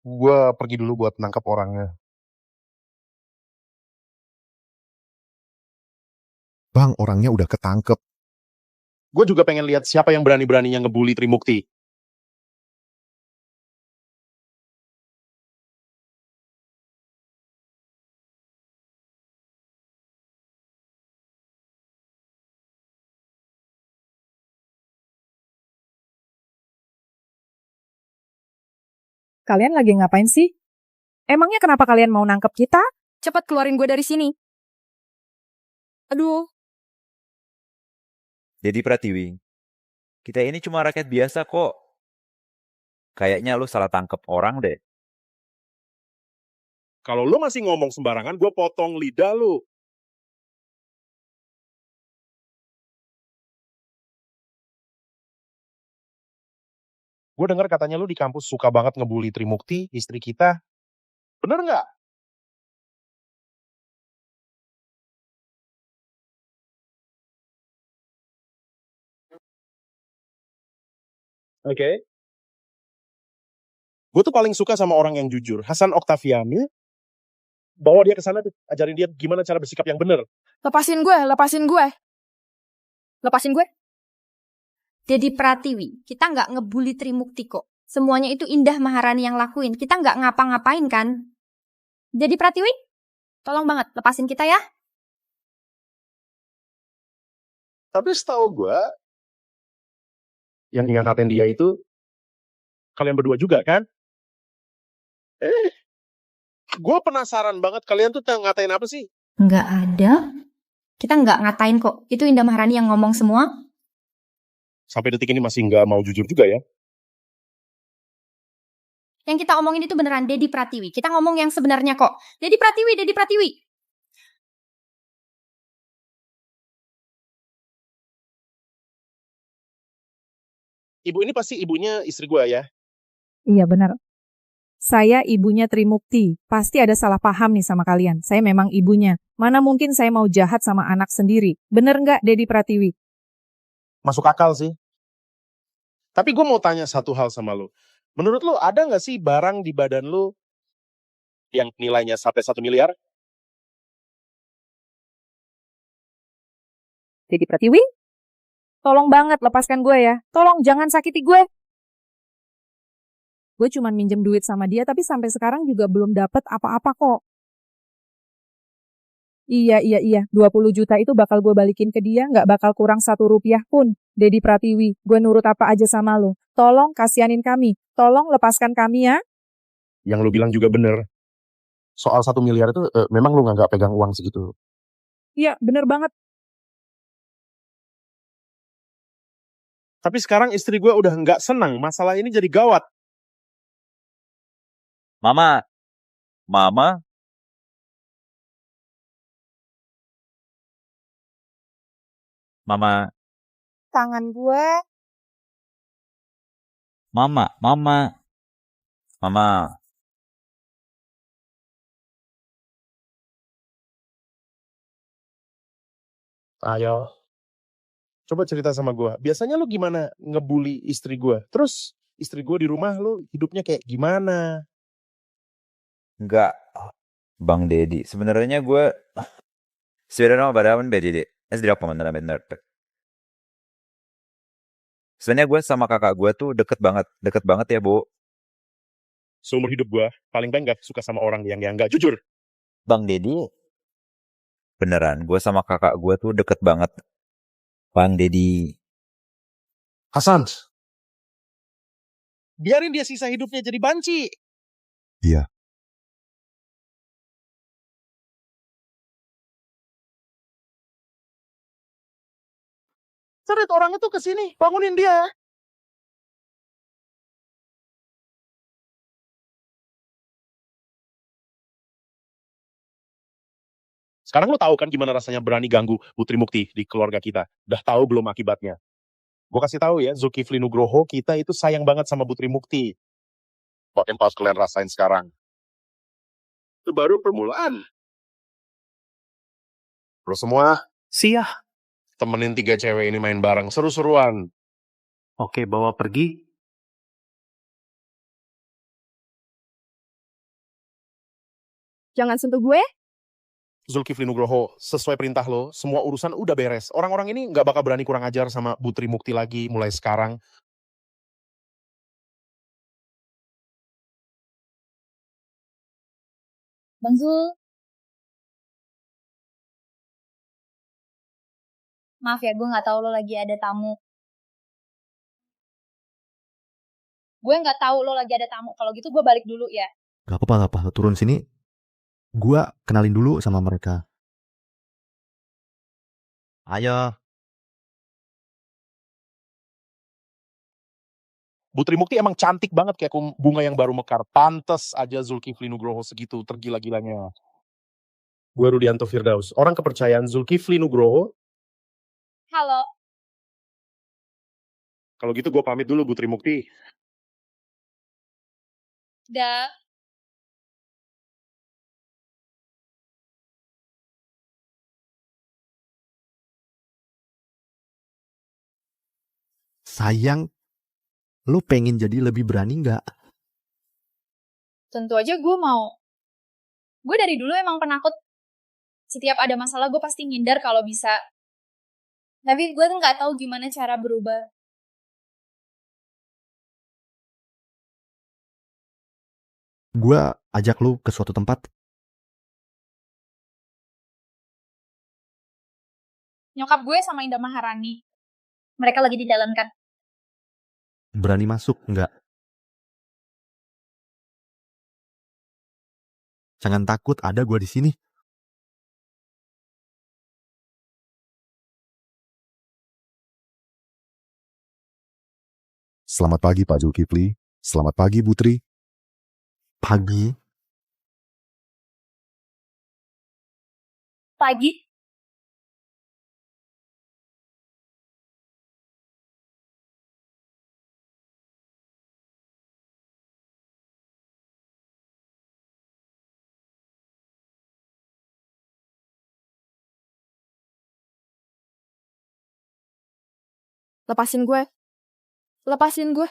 Gue pergi dulu buat nangkep orangnya. Bang, orangnya udah ketangkep. Gue juga pengen lihat siapa yang berani-beraninya ngebully Trimukti. Kalian lagi ngapain sih? Emangnya kenapa kalian mau nangkep kita? Cepet keluarin gue dari sini. Aduh. Dedi Pratiwi, kita ini cuma rakyat biasa kok. Kayaknya lu salah tangkep orang deh. Kalau lu masih ngomong sembarangan, gue potong lidah lu. Gue dengar katanya lu di kampus suka banget ngebully Trimukti, istri kita. Bener nggak? Oke. Gue tuh paling suka sama orang yang jujur. Hasan Oktaviani, bawa dia ke sana, ajarin dia gimana cara bersikap yang bener. Lepasin gue, lepasin gue. Lepasin gue. Dedi Pratiwi, kita nggak ngebully Trimukti kok. Semuanya itu Indah Maharani yang lakuin. Kita nggak ngapa-ngapain kan? Dedi Pratiwi, tolong banget lepasin kita ya. Tapi setahu gue, yang ngatain dia itu kalian berdua juga kan? Gue penasaran banget, kalian tuh ngatain apa sih? Nggak ada. Kita nggak ngatain kok. Itu Indah Maharani yang ngomong semua. Sampai detik ini masih nggak mau jujur juga ya? Yang kita omongin itu beneran Dedi Pratiwi. Kita ngomong yang sebenarnya kok. Dedi Pratiwi, Dedi Pratiwi. Ibu ini pasti ibunya istri gue ya? Iya benar. Saya ibunya Trimukti. Pasti ada salah paham nih sama kalian. Saya memang ibunya. Mana mungkin saya mau jahat sama anak sendiri. Bener nggak, Dedi Pratiwi? Masuk akal sih. Tapi gue mau tanya satu hal sama lo. Menurut lo ada nggak sih barang di badan lo yang nilainya sampai 1 miliar? Dedi Pratiwi? Tolong banget lepaskan gue ya. Tolong jangan sakiti gue. Gue cuma minjem duit sama dia tapi sampai sekarang juga belum dapet apa-apa kok. Iya. 20 juta itu bakal gue balikin ke dia, nggak bakal kurang 1 rupiah pun. Dedi Pratiwi, gue nurut apa aja sama lo. Tolong kasihanin kami. Tolong lepaskan kami ya. Yang lu bilang juga bener. Soal 1 miliar itu memang lu nggak pegang uang segitu. Iya, bener banget. Tapi sekarang istri gue udah nggak senang. Masalah ini jadi gawat. Mama. Tangan gue. Mama. Ayo. Coba cerita sama gue. Biasanya lu gimana ngebully istri gue? Terus istri gue di rumah lu hidupnya kayak gimana? Enggak, Bang Dedi. Sebenarnya gue sebenarnya pada apa Dedi? Tidak benar. Sebenarnya gue sama kakak gue tuh deket banget ya Bu. Seumur hidup gue paling banyak gak suka sama orang yang gak jujur. Bang Dedi, beneran gue sama kakak gue tuh deket banget. Bang Dedi. Hasan. Biarin dia sisa hidupnya jadi banci. Iya. Seret orang itu kesini, bangunin dia. Sekarang lo tahu kan gimana rasanya berani ganggu Putri Mukti di keluarga kita. Udah tahu belum akibatnya? Gue kasih tahu ya, Zulkifli Nugroho kita itu sayang banget sama Putri Mukti. Makin pas kalian rasain sekarang. Itu baru permulaan. Lo semua, Siah. temenin 3 cewek ini main bareng, seru-seruan. Oke, bawa pergi. Jangan sentuh gue. Zulkifli Nugroho, sesuai perintah lo, semua urusan udah beres. Orang-orang ini nggak bakal berani kurang ajar sama Putri Mukti lagi mulai sekarang. Bang Zul. Maaf ya, gue nggak tahu lo lagi ada tamu. Gue nggak tahu lo lagi ada tamu. Kalau gitu gue balik dulu ya. Gak apa-apa. Turun sini. Gua kenalin dulu sama mereka. Ayo. Putri Mukti emang cantik banget kayak bunga yang baru mekar. Pantes aja Zulkifli Nugroho segitu tergila-gilanya. Gue Rudianto Firdaus, orang kepercayaan Zulkifli Nugroho. Halo. Kalau gitu gue pamit dulu Putri Mukti. Dah. Sayang, lu pengen jadi lebih berani nggak? Tentu aja gue mau. Gue dari dulu emang penakut. Setiap ada masalah gue pasti ngindar kalau bisa. Tapi gue tuh nggak tahu gimana cara berubah. Gua ajak lu ke suatu tempat. Nyokap gue sama Indah Maharani. Mereka lagi di jalan kan. Berani masuk nggak? Jangan takut, ada gua di sini. Selamat pagi Pak Zulkifli. Selamat pagi Putri. Pagi. Pagi. Lepasin gue. Lepasin gue.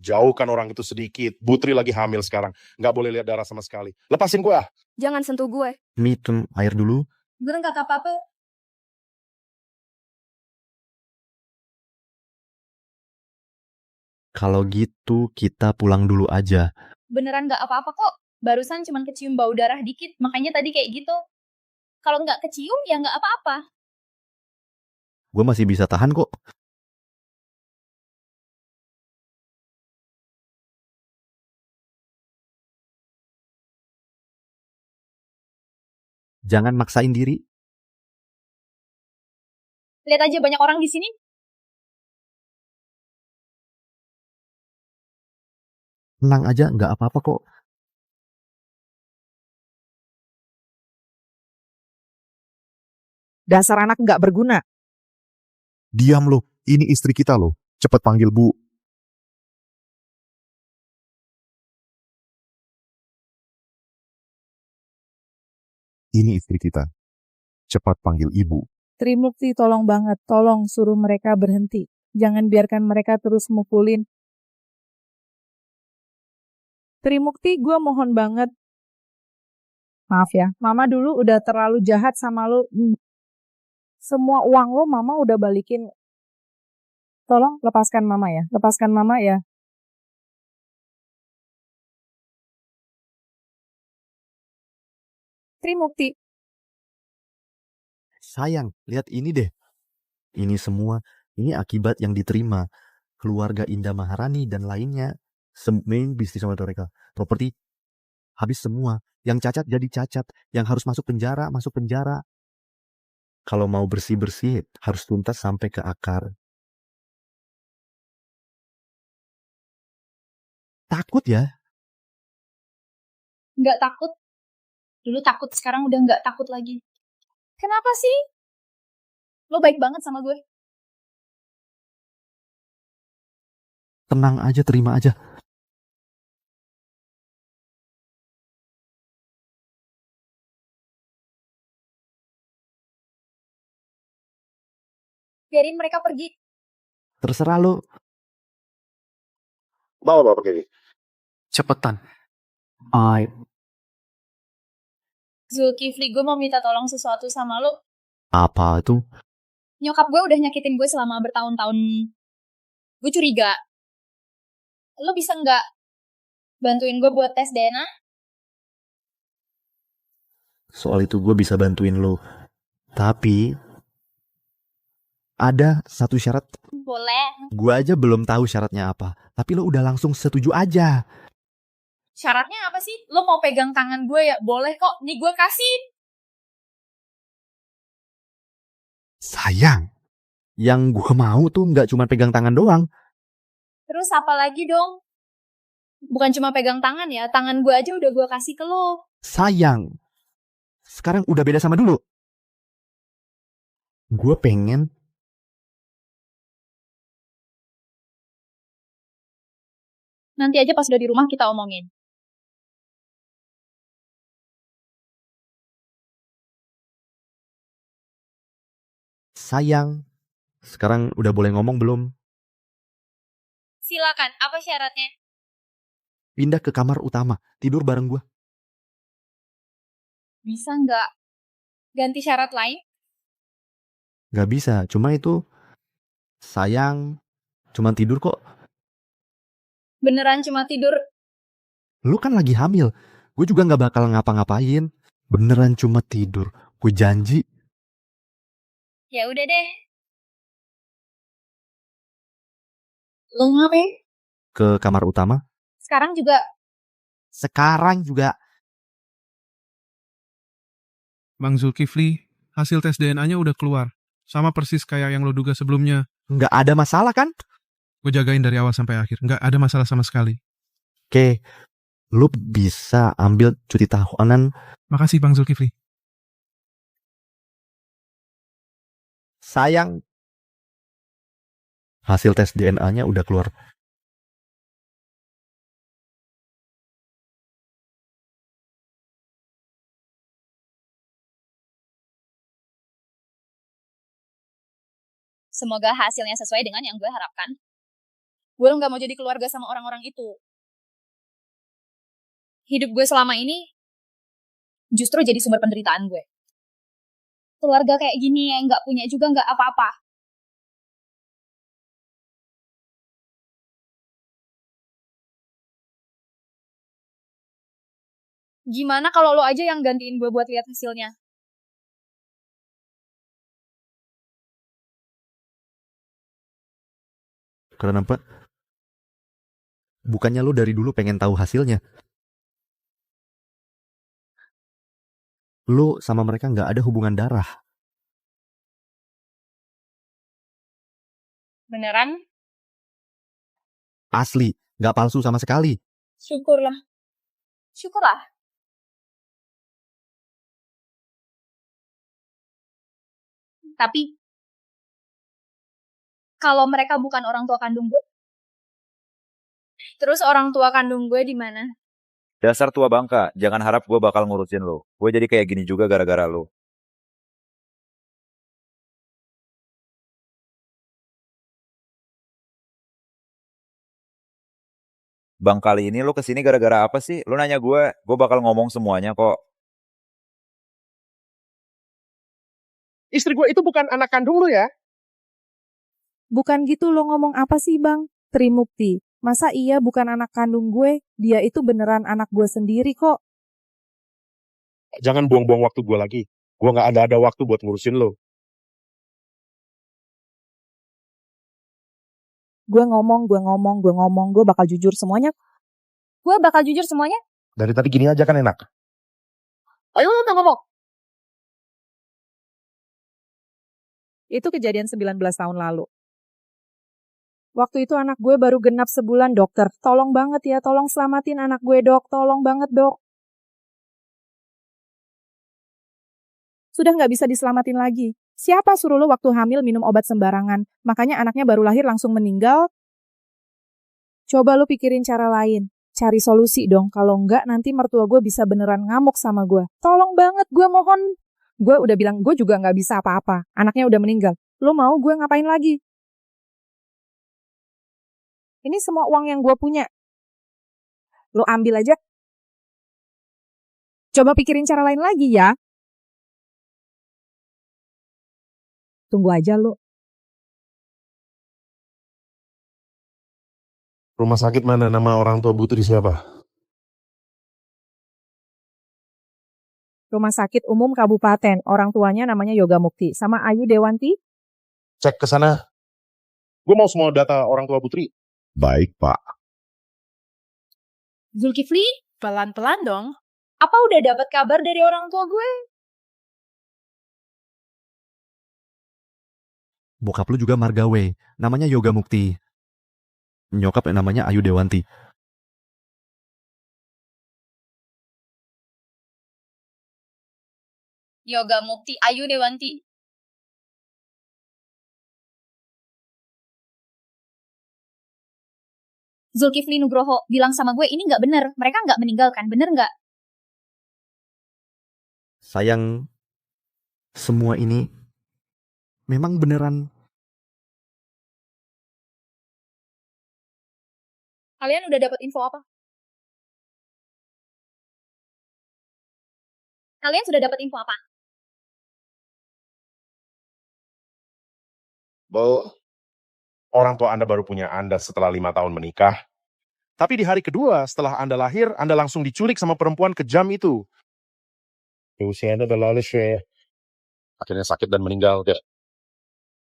Jauhkan orang itu sedikit. Putri lagi hamil sekarang. Nggak boleh lihat darah sama sekali. Lepasin gue ah. Jangan sentuh gue. Minum air dulu. Gue nggak apa-apa. Kalau gitu kita pulang dulu aja. Beneran nggak apa-apa kok. Barusan cuman kecium bau darah dikit. Makanya tadi kayak gitu. Kalau nggak kecium ya nggak apa-apa. Gue masih bisa tahan kok. Jangan maksain diri. Lihat aja banyak orang di sini. Tenang aja, nggak apa-apa kok. Dasar anak nggak berguna. Diam lo, ini istri kita lo. Cepat panggil Bu. Ini istri kita. Cepat panggil Ibu. Trimukti tolong banget, tolong suruh mereka berhenti. Jangan biarkan mereka terus mukulin. Trimukti, gue mohon banget. Maaf ya, Mama dulu udah terlalu jahat sama lo. Semua uang lo Mama udah balikin. Tolong lepaskan Mama ya, lepaskan Mama ya. Trimukti. Sayang, lihat ini deh. Ini semua, ini akibat yang diterima. Keluarga Indah Maharani dan lainnya. Main bisnis sama mereka. Properti habis semua. Yang cacat jadi cacat. Yang harus masuk penjara, masuk penjara. Kalau mau bersih-bersih, harus tuntas sampai ke akar. Takut ya? Nggak takut. Dulu takut, sekarang udah nggak takut lagi. Kenapa sih? Lo baik banget sama gue. Tenang aja, terima aja. Biarin mereka pergi. Terserah lo. Bawa pergi. Cepetan. Zulkifli, gue mau minta tolong sesuatu sama lo. Apa itu? Nyokap gue udah nyakitin gue selama bertahun-tahun. Gue curiga. Lo bisa nggak bantuin gue buat tes DNA? Soal itu gue bisa bantuin lo. Tapi ada satu syarat. Boleh. Gue aja belum tahu syaratnya apa. Tapi lo udah langsung setuju aja. Syaratnya apa sih? Lo mau pegang tangan gue ya? Boleh kok. Nih gue kasih. Sayang. Yang gue mau tuh nggak cuma pegang tangan doang. Terus apa lagi dong? Bukan cuma pegang tangan ya. Tangan gue aja udah gue kasih ke lo. Sayang. Sekarang udah beda sama dulu. Gue pengen Nanti aja pas udah di rumah kita omongin. sayang. Sekarang udah boleh ngomong belum? Silakan, apa syaratnya? Pindah ke kamar utama, tidur bareng gue. Bisa nggak ganti syarat lain? Gak bisa, cuma itu sayang, cuma tidur kok. Beneran cuma tidur? Lu kan lagi hamil, gue juga gak bakal ngapa-ngapain. Beneran cuma tidur, gue janji. Ya udah deh. Lo ngapain? Ke kamar utama. Sekarang juga. Sekarang juga. Bang Zulkifli, hasil tes DNA-nya udah keluar. Sama persis kayak yang lo duga sebelumnya. Nggak ada masalah kan? Gue jagain dari awal sampai akhir. Nggak ada masalah sama sekali. Oke, lu bisa ambil cuti tahunan. Makasih Bang Zulkifli. Sayang. Hasil tes DNA-nya udah keluar. Semoga hasilnya sesuai dengan yang gue harapkan. Gue nggak mau jadi keluarga sama orang-orang itu. Hidup gue selama ini justru jadi sumber penderitaan gue. Keluarga kayak gini yang nggak punya juga nggak apa-apa. Gimana kalau lo aja yang gantiin gue buat lihat hasilnya? Kenapa? Bukannya lu dari dulu pengen tahu hasilnya? Lu sama mereka nggak ada hubungan darah. Beneran? Asli, nggak palsu sama sekali. Syukurlah. Syukurlah. Tapi kalau mereka bukan orang tua kandung gue, terus orang tua kandung gue di mana? Dasar tua bangka, jangan harap gue bakal ngurusin lo. Gue jadi kayak gini juga gara-gara lo. Bang, kali ini lo kesini gara-gara apa sih? Lo nanya gue bakal ngomong semuanya kok. Istri gue itu bukan anak kandung lu ya? Bukan gitu lo ngomong apa sih Bang? Trimukti, masa iya bukan anak kandung gue? Dia itu beneran anak gue sendiri kok. Jangan buang-buang waktu gue lagi. Gue nggak ada waktu buat ngurusin lo. Gue ngomong, gue bakal jujur semuanya. Gue bakal jujur semuanya. Dari tadi gini aja kan enak. Ayo lo ngomong. Itu kejadian 19 tahun lalu. Waktu itu anak gue baru genap sebulan, dokter. Tolong banget ya, tolong selamatin anak gue, dok. Tolong banget, dok. Sudah nggak bisa diselamatin lagi. Siapa suruh lo waktu hamil minum obat sembarangan? Makanya anaknya baru lahir langsung meninggal. Coba lo pikirin cara lain. Cari solusi dong. Kalau nggak, nanti mertua gue bisa beneran ngamuk sama gue. Tolong banget, gue mohon. Gue udah bilang, gue juga nggak bisa apa-apa. Anaknya udah meninggal. Lo mau gue ngapain lagi? Ini semua uang yang gue punya. Lo ambil aja. Coba pikirin cara lain lagi ya. Tunggu aja lo. Rumah sakit mana? Nama orang tua Putri siapa? Rumah Sakit Umum Kabupaten. Orang tuanya namanya Yoga Mukti. Sama Ayu Dewanti. Cek ke sana. Gue mau semua data orang tua Putri. Baik, Pak. Zulkifli, Pelan-pelan dong. apa udah dapat kabar dari orang tua gue? Bokap lu juga margawe, namanya Yoga Mukti. Nyokap namanya Ayu Dewanti. Yoga Mukti Ayu Dewanti. Zulkifli Nugroho bilang sama gue ini nggak bener. Mereka nggak meninggalkan, bener nggak? Sayang, semua ini memang beneran. Kalian udah dapat info apa? Kalian sudah dapat info apa? Bahwa orang tua Anda baru punya Anda setelah 5 tahun menikah. Tapi di hari kedua setelah Anda lahir, Anda langsung diculik sama perempuan kejam itu. Usia Anda udah lalu sih. Akhirnya sakit dan meninggal.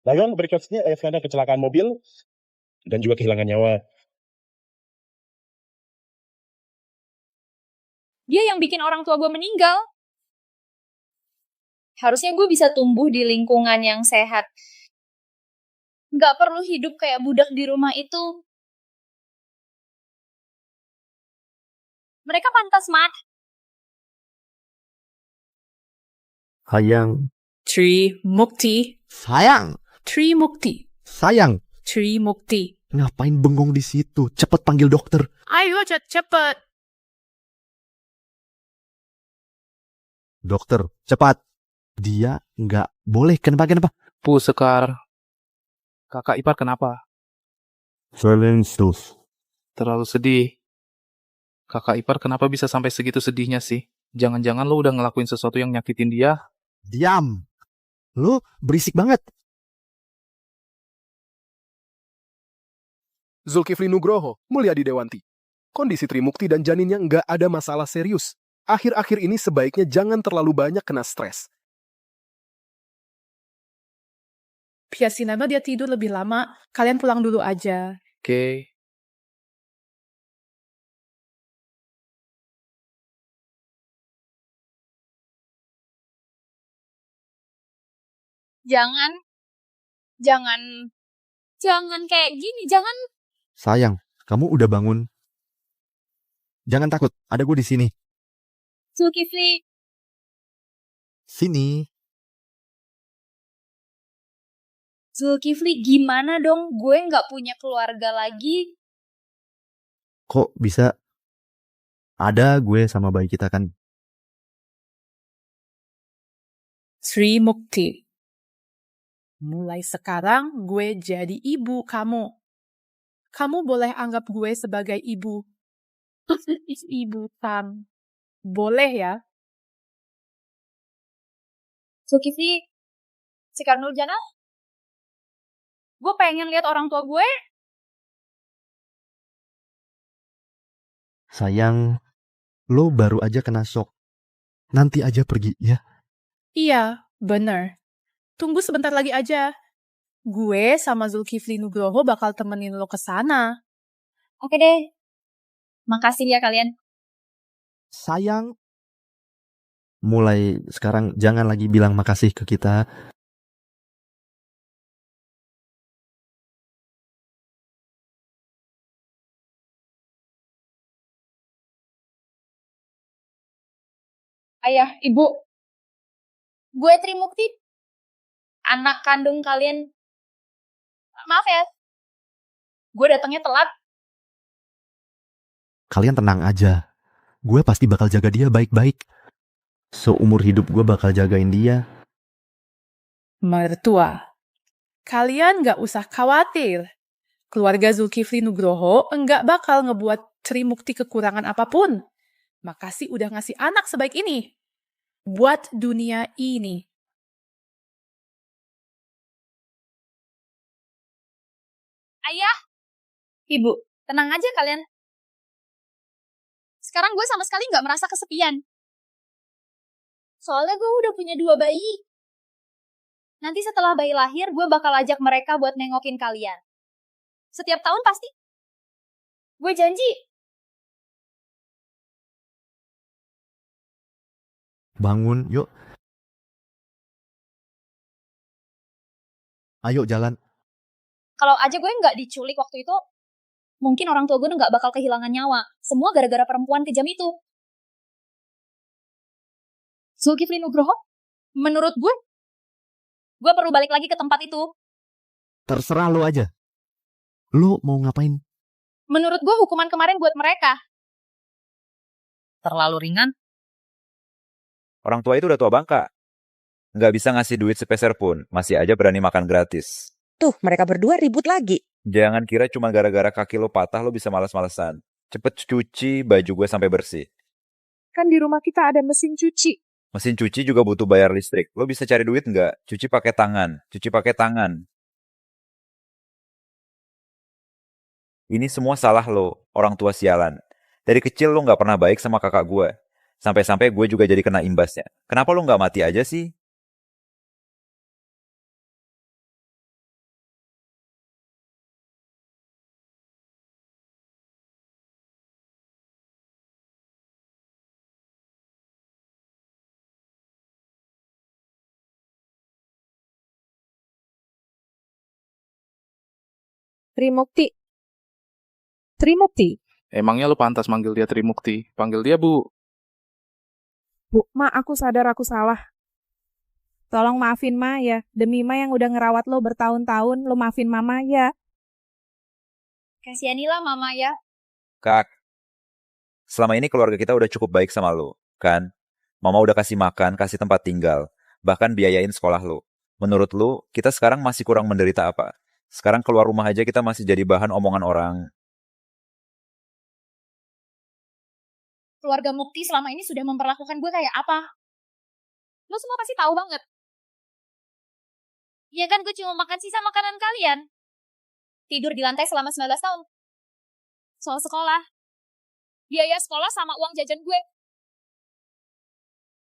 Lalu berikutnya Anda kecelakaan mobil dan juga kehilangan nyawa. Dia yang bikin orang tua gue meninggal. Harusnya gue bisa tumbuh di lingkungan yang sehat. Nggak perlu hidup kayak budak di rumah itu. Mereka pantas mati. Sayang. Trimukti. Sayang. Trimukti. Sayang. Trimukti. Ngapain bengong di situ? Cepet panggil dokter. Ayo cepet. Dokter, cepat. Dia nggak boleh. Kenapa? Pu Sekar. Kakak ipar kenapa? Silences. Terlalu sedih. Kakak ipar kenapa bisa sampai segitu sedihnya sih? Jangan-jangan lo udah ngelakuin sesuatu yang nyakitin dia? Diam. Lu berisik banget. Zulkifli Nugroho, Mulyadi Dewanti. Kondisi Trimukti dan janinnya nggak ada masalah serius. Akhir-akhir ini sebaiknya jangan terlalu banyak kena stres. Biarin aja dia tidur lebih lama. Kalian pulang dulu aja. Oke. Jangan, jangan kayak gini, jangan. Sayang, kamu udah bangun. Jangan takut, ada gue di sini. Zulkifli, Sini. Zulkifli gimana dong? Gue nggak punya keluarga lagi. Kok bisa? Ada gue sama bayi kita kan. Trimukti. Mulai sekarang gue jadi ibu kamu. Kamu boleh anggap gue sebagai ibu. Ibu Tan. Boleh ya? Zulkifli, Sekar Nurjana, gue pengen lihat orang tua gue. Sayang, lo baru aja kena shock. Nanti aja pergi ya. Iya, bener. Tunggu sebentar lagi aja. Gue sama Zulkifli Nugroho bakal temenin lo ke sana. Oke deh. Makasih ya kalian. Sayang. Mulai sekarang jangan lagi bilang makasih ke kita. Ayah, ibu, gue Trimukti, anak kandung kalian. Maaf ya, gue datangnya telat. Kalian tenang aja. Gue pasti bakal jaga dia baik-baik. Seumur hidup gue bakal jagain dia. Mertua, kalian gak usah khawatir. Keluarga Zulkifli Nugroho enggak bakal ngebuat Trimukti kekurangan apapun. Makasih udah ngasih anak sebaik ini. Buat dunia ini. Ayah, ibu, tenang aja kalian. Sekarang gue sama sekali gak merasa kesepian. Soalnya gue udah punya 2 bayi. Nanti setelah bayi lahir, gue bakal ajak mereka buat nengokin kalian. Setiap tahun pasti. Gue janji. Bangun, yuk. Ayo jalan. Kalau aja gue nggak diculik waktu itu, mungkin orang tua gue nggak bakal kehilangan nyawa. Semua gara-gara perempuan kejam itu. Zulkifli Nugroho, menurut gue perlu balik lagi ke tempat itu. Terserah lo aja. Lo mau ngapain? Menurut gue hukuman kemarin buat mereka terlalu ringan. Orang tua itu udah tua bangka. Nggak bisa ngasih duit sepeser pun, masih aja berani makan gratis. Tuh, mereka berdua ribut lagi. Jangan kira cuma gara-gara kaki lo patah lo bisa malas-malesan. Cepet cuci baju gue sampai bersih. Kan di rumah kita ada mesin cuci. Mesin cuci juga butuh bayar listrik. Lo bisa cari duit nggak? Cuci pakai tangan. Cuci pakai tangan. Ini semua salah lo, orang tua sialan. Dari kecil lo nggak pernah baik sama kakak gue. Sampai-sampai gue juga jadi kena imbasnya. Kenapa lo nggak mati aja sih? Trimukti. Trimukti. Emangnya lu pantas manggil dia Trimukti? Panggil dia Bu. Bu, Ma, aku sadar aku salah. Tolong maafin Ma ya. Demi Ma yang udah ngerawat lo bertahun-tahun, lo maafin Mama ya. Kasihanilah Mama ya. Kak, selama ini keluarga kita udah cukup baik sama lo, kan? Mama udah kasih makan, kasih tempat tinggal, bahkan biayain sekolah lo. Menurut lo, kita sekarang masih kurang menderita apa? Sekarang keluar rumah aja kita masih jadi bahan omongan orang. Keluarga Mukti selama ini sudah memperlakukan gue kayak apa? Lo semua pasti tahu banget. Ya kan gue cuma makan sisa makanan kalian. Tidur di lantai selama 19 tahun. Soal sekolah. Biaya sekolah sama uang jajan gue.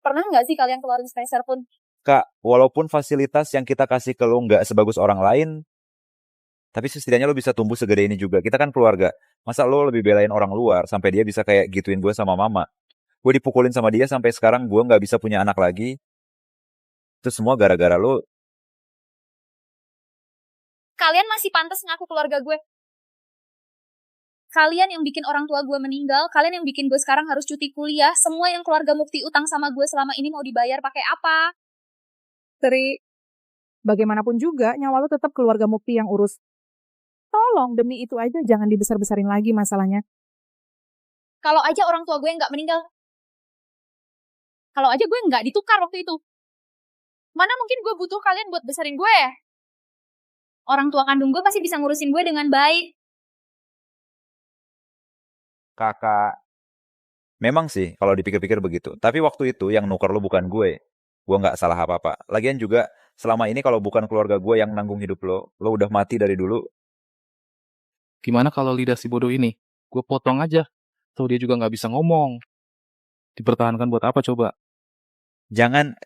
Pernah nggak sih kalian keluarin spacer pun? Kak, walaupun fasilitas yang kita kasih ke lo nggak sebagus orang lain, tapi setidaknya lo bisa tumbuh segede ini juga. Kita kan keluarga. Masa lo lebih belain orang luar sampai dia bisa kayak gituin gue sama mama? Gue dipukulin sama dia sampai sekarang gue nggak bisa punya anak lagi. Itu semua gara-gara lo. Kalian masih pantas ngaku keluarga gue. Kalian yang bikin orang tua gue meninggal, kalian yang bikin gue sekarang harus cuti kuliah, semua yang keluarga Mukti utang sama gue selama ini mau dibayar pakai apa? Tri, bagaimanapun juga nyawa lo tetap keluarga Mukti yang urus. Tolong, demi itu aja jangan dibesar-besarin lagi masalahnya. Kalau aja orang tua gue nggak meninggal. Kalau aja gue nggak ditukar waktu itu. Mana mungkin gue butuh kalian buat besarin gue? Orang tua kandung gue pasti bisa ngurusin gue dengan baik. Kakak. Memang sih kalau dipikir-pikir begitu. Tapi waktu itu yang nuker lo bukan gue. Gue nggak salah apa-apa. Lagian juga selama ini kalau bukan keluarga gue yang nanggung hidup lo udah mati dari dulu. Gimana kalau lidah si bodoh ini? Gue potong aja. Tuh dia juga nggak bisa ngomong. Dipertahankan buat apa coba? Jangan.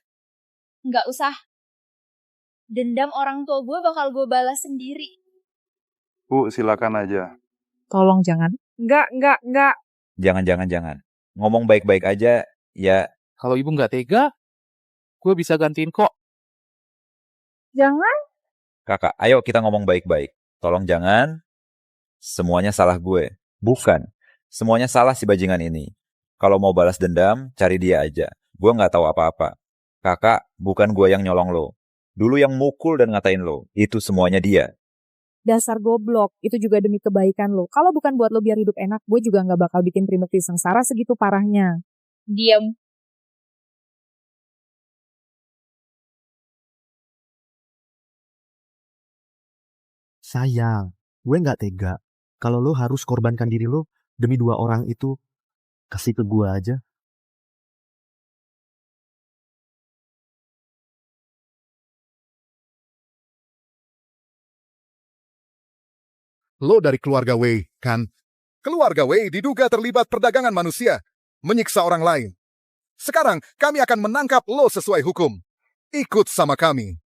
Nggak usah. Dendam orang tua gue bakal gue balas sendiri. Bu, silakan aja. Tolong jangan. Enggak. Jangan. Ngomong baik-baik aja, ya. Kalau ibu nggak tega, gue bisa gantiin kok. Jangan. Kakak, ayo kita ngomong baik-baik. Tolong jangan. Semuanya salah gue. Bukan. Semuanya salah si bajingan ini. Kalau mau balas dendam, cari dia aja. Gue nggak tahu apa-apa. Kakak, bukan gue yang nyolong lo. Dulu yang mukul dan ngatain lo. Itu semuanya dia. Dasar goblok, itu juga demi kebaikan lo. Kalau bukan buat lo biar hidup enak, gue juga gak bakal bikin Trimukti sengsara segitu parahnya. Diam. Sayang, gue nggak tega. Kalau lo harus korbankan diri lo demi 2 orang itu, kasih ke gue aja. Lo dari keluarga Wei, kan? Keluarga Wei diduga terlibat perdagangan manusia, menyiksa orang lain. Sekarang kami akan menangkap lo sesuai hukum. Ikut sama kami.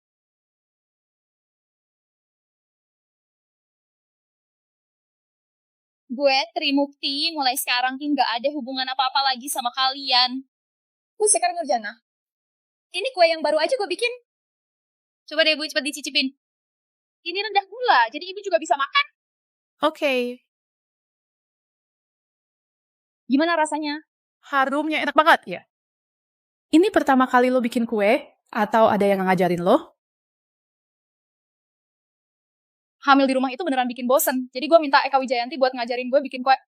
Gue, Trimukti, mulai sekarang nggak ada hubungan apa-apa lagi sama kalian. Gue Sekar Nurjana. Ini kue yang baru aja gue bikin. Coba deh, Bu, cepet dicicipin. Ini rendah gula, jadi ibu juga bisa makan. Oke. Gimana rasanya? Harumnya enak banget ya? Ini pertama kali lo bikin kue? Atau ada yang ngajarin lo? Hamil di rumah itu beneran bikin bosen. Jadi gue minta Eka Wijayanti buat ngajarin gue bikin kue.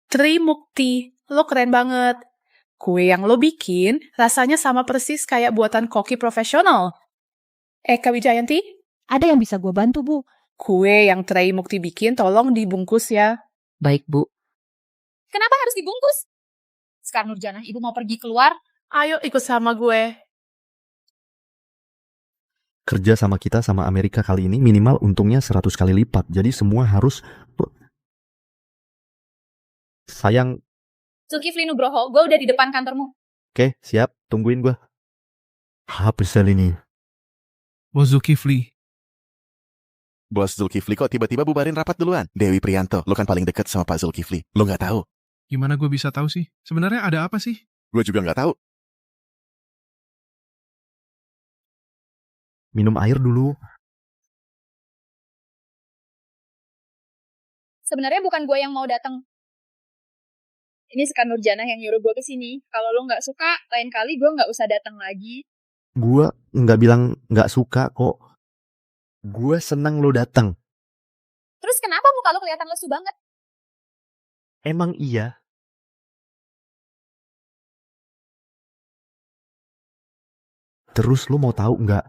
Trimukti, lo keren banget. Kue yang lo bikin rasanya sama persis kayak buatan koki profesional. Eka Wijayanti? Ada yang bisa gue bantu, Bu. Kue yang Trimukti bikin tolong dibungkus ya. Baik, Bu. Kenapa harus dibungkus? Sekar Nurjana, ibu mau pergi keluar? Ayo ikut sama gue. Kerja sama kita sama Amerika kali ini minimal untungnya 100 kali lipat. Jadi semua harus... Sayang. Zulkifli Nugroho, gue udah di depan kantormu. Oke, siap. Tungguin gue. HP sel ini. Bos Zulkifli. Bos Zulkifli kok tiba-tiba bubarin rapat duluan? Dewi Prianto, lo kan paling deket sama Pak Zulkifli. Lo nggak tahu? Gimana gue bisa tahu sih? Sebenarnya ada apa sih? Gue juga nggak tahu. Minum air dulu. Sebenarnya bukan gue yang mau datang. Ini Sekar Nurjana yang nyuruh gue kesini. Kalau lo nggak suka, lain kali gue nggak usah datang lagi. Gue nggak bilang nggak suka kok. Gue senang lo datang. Terus kenapa muka lo kelihatan lesu banget? Emang iya. Terus lo mau tahu nggak?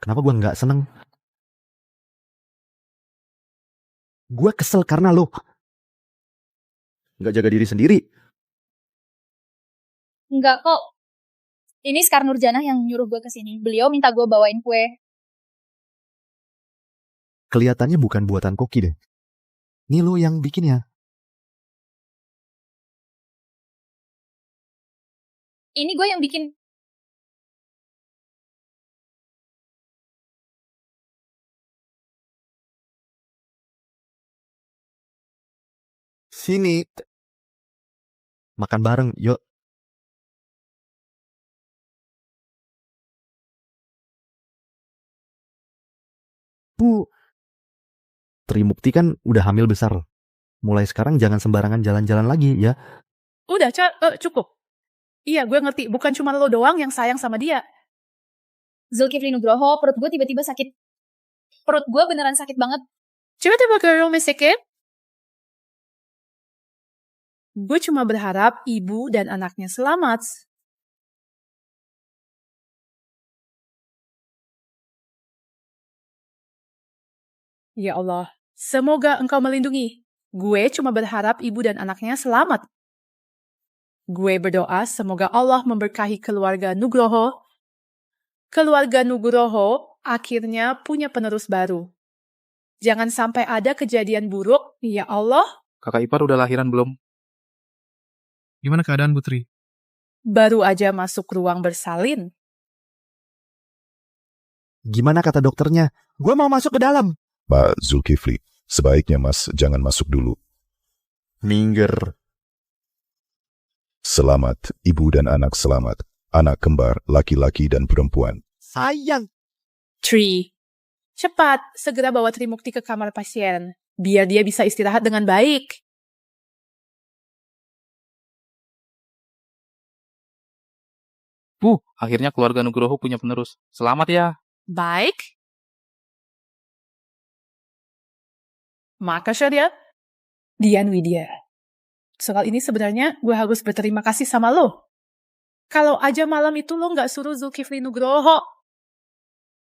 Kenapa gue nggak seneng? Gue kesel karena lo nggak jaga diri sendiri. Enggak kok. Ini Sekar Nurjanah yang nyuruh gue kesini. Beliau minta gue bawain kue. Kelihatannya bukan buatan Koki deh. Ini lo yang bikin ya. Ini gue yang bikin. Sini. Makan bareng, yuk. Bu, Trimukti kan udah hamil besar. Mulai sekarang jangan sembarangan jalan-jalan lagi ya. Udah, cukup. Iya, gue ngerti. Bukan cuma lo doang yang sayang sama dia. Zulkifli Nugroho, perut gue tiba-tiba sakit. Perut gue beneran sakit banget. Tiba-tiba ke rumah sakit. Gue cuma berharap ibu dan anaknya selamat. Ya Allah, semoga engkau melindungi. Gue cuma berharap ibu dan anaknya selamat. Gue berdoa semoga Allah memberkahi keluarga Nugroho. Keluarga Nugroho akhirnya punya penerus baru. Jangan sampai ada kejadian buruk, ya Allah. Kakak ipar udah lahiran belum? Gimana keadaan Putri? Baru aja masuk ruang bersalin. Gimana kata dokternya? Gue mau masuk ke dalam. Pak Zulkifli, sebaiknya Mas jangan masuk dulu. Minggir. Selamat, ibu dan anak selamat. Anak kembar, laki-laki dan perempuan. Sayang. Tri, cepat segera bawa Trimukti ke kamar pasien. Biar dia bisa istirahat dengan baik. Akhirnya keluarga Nugroho punya penerus. Selamat ya. Baik. Makasih dia. Dian Widya. Soal ini sebenarnya gue harus berterima kasih sama lo. Kalau aja malam itu lo nggak suruh Zulkifli Nugroho,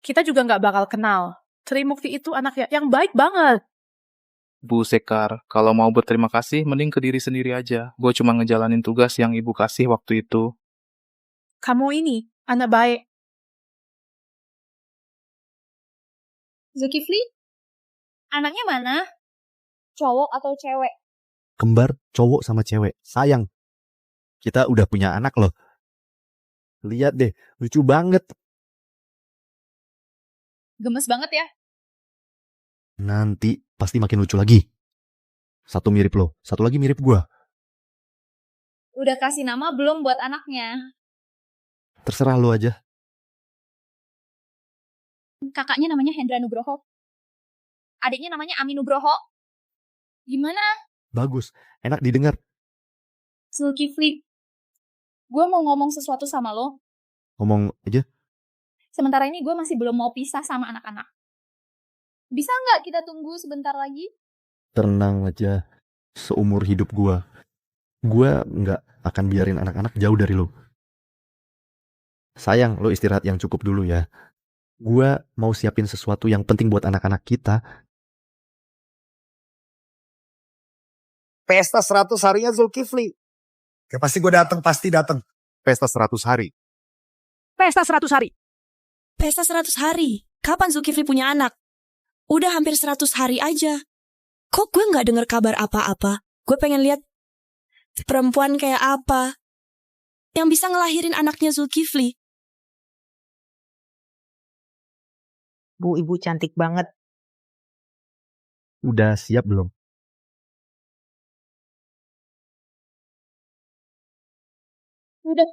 kita juga nggak bakal kenal. Trimukti itu anak yang baik banget. Bu Sekar, kalau mau berterima kasih, mending ke diri sendiri aja. Gue cuma ngejalanin tugas yang ibu kasih waktu itu. Kamu ini anak baik. Zulkifli, anaknya mana? Cowok atau cewek? Kembar cowok sama cewek. Sayang. Kita udah punya anak loh. Lihat deh, lucu banget. Gemes banget ya. Nanti pasti makin lucu lagi. Satu mirip lo, satu lagi mirip gua. Udah kasih nama belum buat anaknya? Terserah lo aja. Kakaknya namanya Hendra Nugroho. Adiknya namanya Ami Nugroho. Gimana? Bagus, enak didengar. Zulkifli, gue mau ngomong sesuatu sama lo. Ngomong aja. Sementara ini gue masih belum mau pisah sama anak-anak. Bisa nggak kita tunggu sebentar lagi? Tenang aja. Seumur hidup gua nggak akan biarin anak-anak jauh dari lo. Sayang, lo istirahat yang cukup dulu ya. Gua mau siapin sesuatu yang penting buat anak-anak kita. Pesta 100 harinya Zulkifli. Ya pasti gue datang, pasti datang. Pesta 100 hari. Pesta 100 hari. Pesta 100 hari? Kapan Zulkifli punya anak? Udah hampir 100 hari aja. Kok gue gak denger kabar apa-apa? Gue pengen lihat perempuan kayak apa yang bisa ngelahirin anaknya Zulkifli. Bu, ibu cantik banget. Udah siap belum? Udah.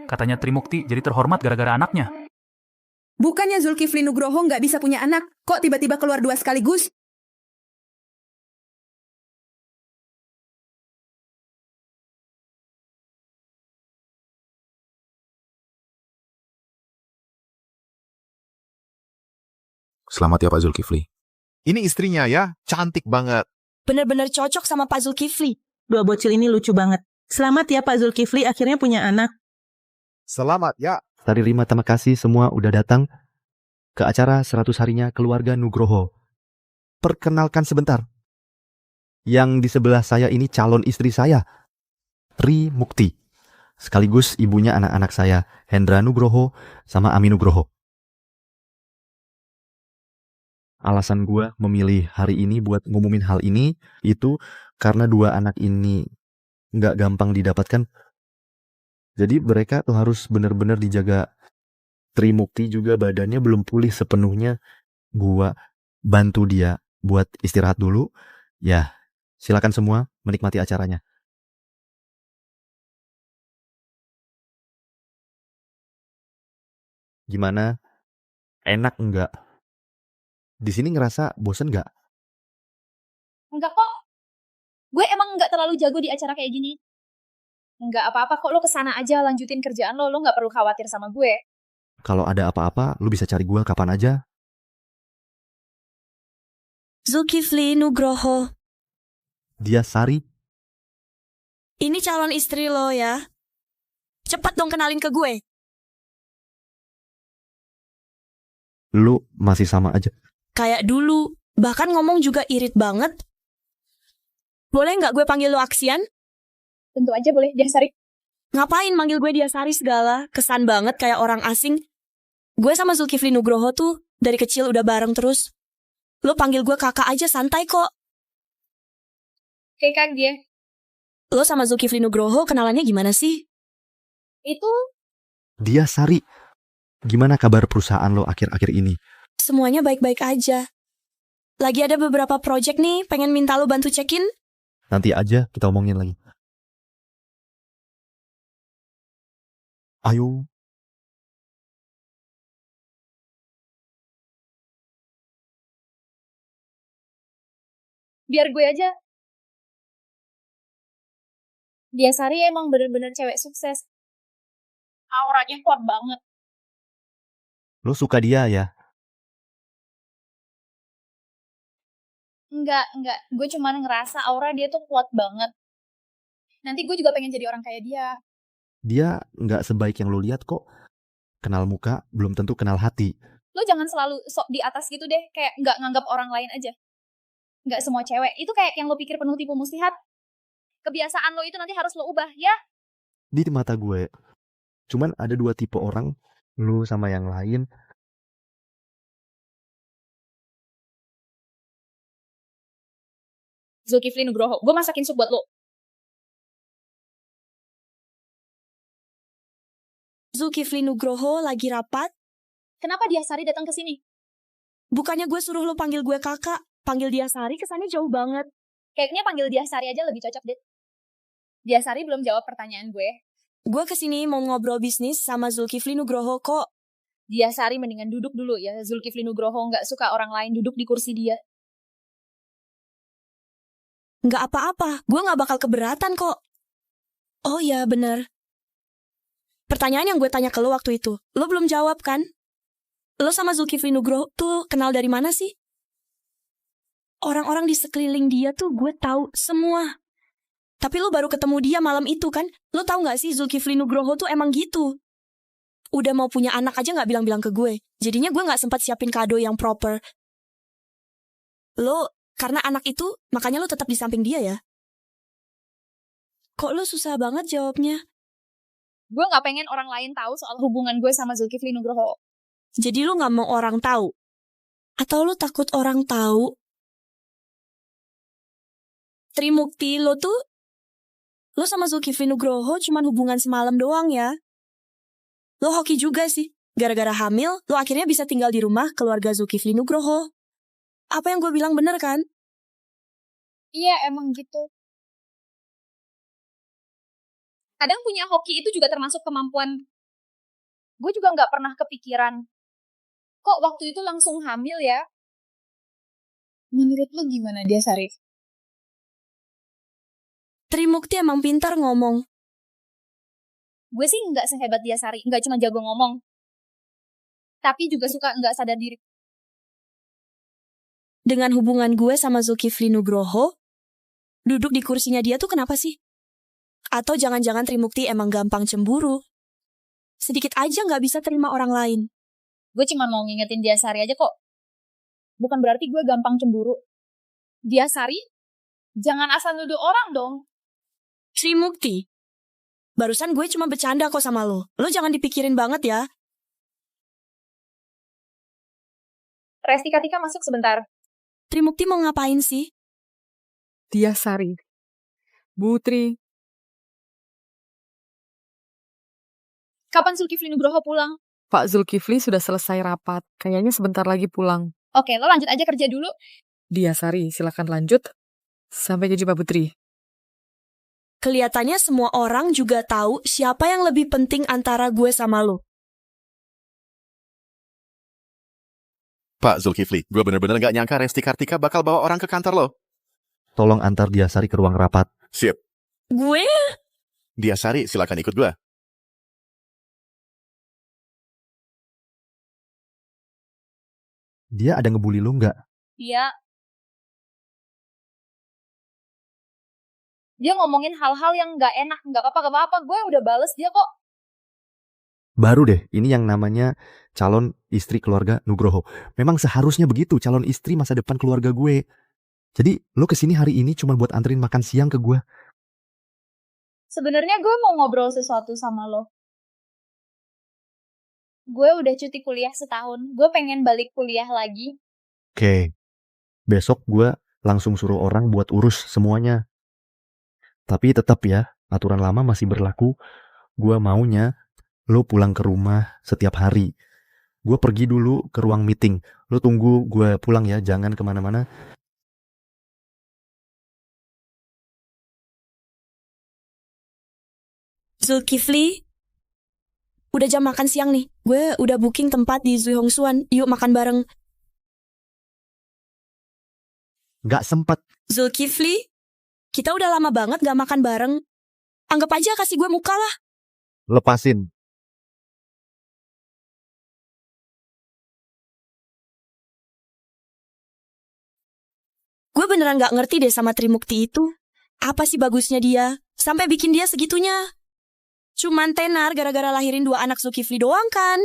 Katanya Trimukti jadi terhormat gara-gara anaknya. Bukannya Zulkifli Nugroho nggak bisa punya anak, kok tiba-tiba keluar 2 sekaligus? Selamat ya Pak Zulkifli. Ini istrinya ya, cantik banget. Bener-bener cocok sama Pak Zulkifli. Dua bocil ini lucu banget. Selamat ya Pak Zulkifli akhirnya punya anak. Selamat ya. Tari Rima, terima kasih semua udah datang ke acara 100 harinya keluarga Nugroho. Perkenalkan sebentar. Yang di sebelah saya ini calon istri saya, Trimukti. Sekaligus ibunya anak-anak saya, Hendra Nugroho sama Ami Nugroho. Alasan gue memilih hari ini buat ngumumin hal ini itu karena dua anak ini nggak gampang didapatkan. Jadi mereka tuh harus benar-benar dijaga. Trimukti juga badannya belum pulih sepenuhnya. Gue bantu dia buat istirahat dulu. Ya, silakan semua menikmati acaranya. Gimana? Enak enggak? Di sini ngerasa bosen nggak? Enggak kok. Gue emang nggak terlalu jago di acara kayak gini. Enggak apa-apa kok, lo kesana aja lanjutin kerjaan lo nggak perlu khawatir sama gue. Kalau ada apa-apa, lu bisa cari gue kapan aja. Zulkifli Nugroho, Dia Sari. ini calon istri lo ya. Cepat dong kenalin ke gue. Lu masih sama aja. Kayak dulu, bahkan ngomong juga irit banget. Boleh nggak gue panggil lo Aksian? Tentu aja boleh, Diasari. Ngapain manggil gue Diasari segala? Kesan banget kayak orang asing. Gue sama Zulkifli Nugroho tuh dari kecil udah bareng terus. Lo panggil gue kakak aja santai kok. Kayak Kak dia. Lo sama Zulkifli Nugroho kenalannya gimana sih? Itu Dia Sari. Gimana kabar perusahaan lo akhir-akhir ini? semuanya baik-baik aja. Lagi ada beberapa project nih, pengen minta lo bantu cekin. Nanti aja kita omongin lagi. Ayo. biar gue aja. Diasari emang bener-bener cewek sukses. Auranya kuat banget. Lo suka dia ya? Enggak. Gue cuma ngerasa aura dia tuh kuat banget. Nanti gue juga pengen jadi orang kayak dia. Dia nggak sebaik yang lo lihat kok. Kenal muka belum tentu kenal hati. Lo jangan selalu sok di atas gitu deh. Kayak nggak nganggap orang lain aja. Nggak semua cewek. Itu kayak yang lo pikir penuh tipu muslihat. Kebiasaan lo itu nanti harus lo ubah, ya? Di mata gue, cuman ada dua tipe orang. Lo sama yang lain. Zulkifli Nugroho. Gue masakin sup buat lo. Zulkifli Nugroho lagi rapat. Kenapa Diasari datang ke sini? Bukannya gue suruh lo panggil gue kakak. Panggil Diasari kesannya jauh banget. Kayaknya panggil Diasari aja lebih cocok deh. Diasari belum jawab pertanyaan gue. Gue kesini mau ngobrol bisnis sama Zulkifli Nugroho kok. Diasari mendingan duduk dulu ya. Zulkifli Nugroho nggak suka orang lain duduk di kursi dia. Nggak apa-apa, gue nggak bakal keberatan kok. Oh ya, bener. Pertanyaan yang gue tanya ke lo waktu itu, lo belum jawab kan? Lo sama Zulkifli Nugroho tuh kenal dari mana sih? Orang-orang di sekeliling dia tuh gue tahu semua. Tapi lo baru ketemu dia malam itu kan? Lo tahu nggak sih Zulkifli Nugroho tuh emang gitu. Udah mau punya anak aja nggak bilang-bilang ke gue. Jadinya gue nggak sempat siapin kado yang proper. Lo karena anak itu, makanya lo tetap di samping dia ya? Kok lo susah banget jawabnya? Gue gak pengen orang lain tahu soal hubungan gue sama Zulkifli Nugroho. Jadi lo gak mau orang tahu? Atau lo takut orang tahu? Trimukti, lo sama Zulkifli Nugroho cuman hubungan semalam doang ya? Lo hoki juga sih. Gara-gara hamil, lo akhirnya bisa tinggal di rumah keluarga Zulkifli Nugroho. Apa yang gue bilang bener kan? Iya, emang gitu. Kadang punya hoki itu juga termasuk kemampuan. Gue juga gak pernah kepikiran. Kok waktu itu langsung hamil ya? Menurut lo gimana dia, Sari? Trimukti emang pintar ngomong. Gue sih gak sehebat dia, Sari. Gak cuma jago ngomong. Tapi juga suka gak sadar diri. Dengan hubungan gue sama Zulkifli Nugroho, Duduk di kursinya dia tuh kenapa sih? Atau jangan-jangan Trimukti emang gampang cemburu? Sedikit aja nggak bisa terima orang lain. Gue cuma mau ngingetin dia Sari aja kok. Bukan berarti gue gampang cemburu. Dia Sari, jangan asal nuduh orang dong. Trimukti, barusan gue cuma bercanda kok sama lo. Lo jangan dipikirin banget ya. Resti Katika masuk sebentar. Trimukti mau ngapain sih? Dia Sari. Putri. Kapan Zulkifli Nugroho pulang? Pak Zulkifli sudah selesai rapat. Kayaknya sebentar lagi pulang. Oke, lo lanjut aja kerja dulu. Dia Sari, silakan lanjut. Sampai jumpa Putri. Kelihatannya semua orang juga tahu siapa yang lebih penting antara gue sama lo. Pak Zulkifli, gue bener-bener gak nyangka Resti Kartika bakal bawa orang ke kantor lo. Tolong antar Dia Sari ke ruang rapat. Sip. Gue? Dia Sari, silakan ikut gue. Dia ada ngebully lu nggak? Dia ngomongin hal-hal yang gak enak. Gak apa-apa. Gue udah bales dia kok. Baru deh, ini yang namanya calon istri keluarga Nugroho. Memang seharusnya begitu, calon istri masa depan keluarga gue. Jadi, lo kesini hari ini cuma buat anterin makan siang ke gue. Sebenarnya gue mau ngobrol sesuatu sama lo. Gue udah cuti kuliah setahun. Gue pengen balik kuliah lagi. Oke, besok gue langsung suruh orang buat urus semuanya. Tapi tetap ya, aturan lama masih berlaku. Gue maunya lo pulang ke rumah setiap hari. Gue pergi dulu ke ruang meeting. Lo tunggu gue pulang ya, jangan kemana-mana. Zulkifli, udah jam makan siang nih. Gue udah booking tempat di Zui Hong Xuan. Yuk makan bareng. Gak sempet. Zulkifli, kita udah lama banget gak makan bareng. Anggap aja kasih gue muka lah. Lepasin. Gue beneran gak ngerti deh sama Trimukti itu. Apa sih bagusnya dia? Sampai bikin dia segitunya. Cuman tenar gara-gara lahirin 2 anak Zulkifli doang kan?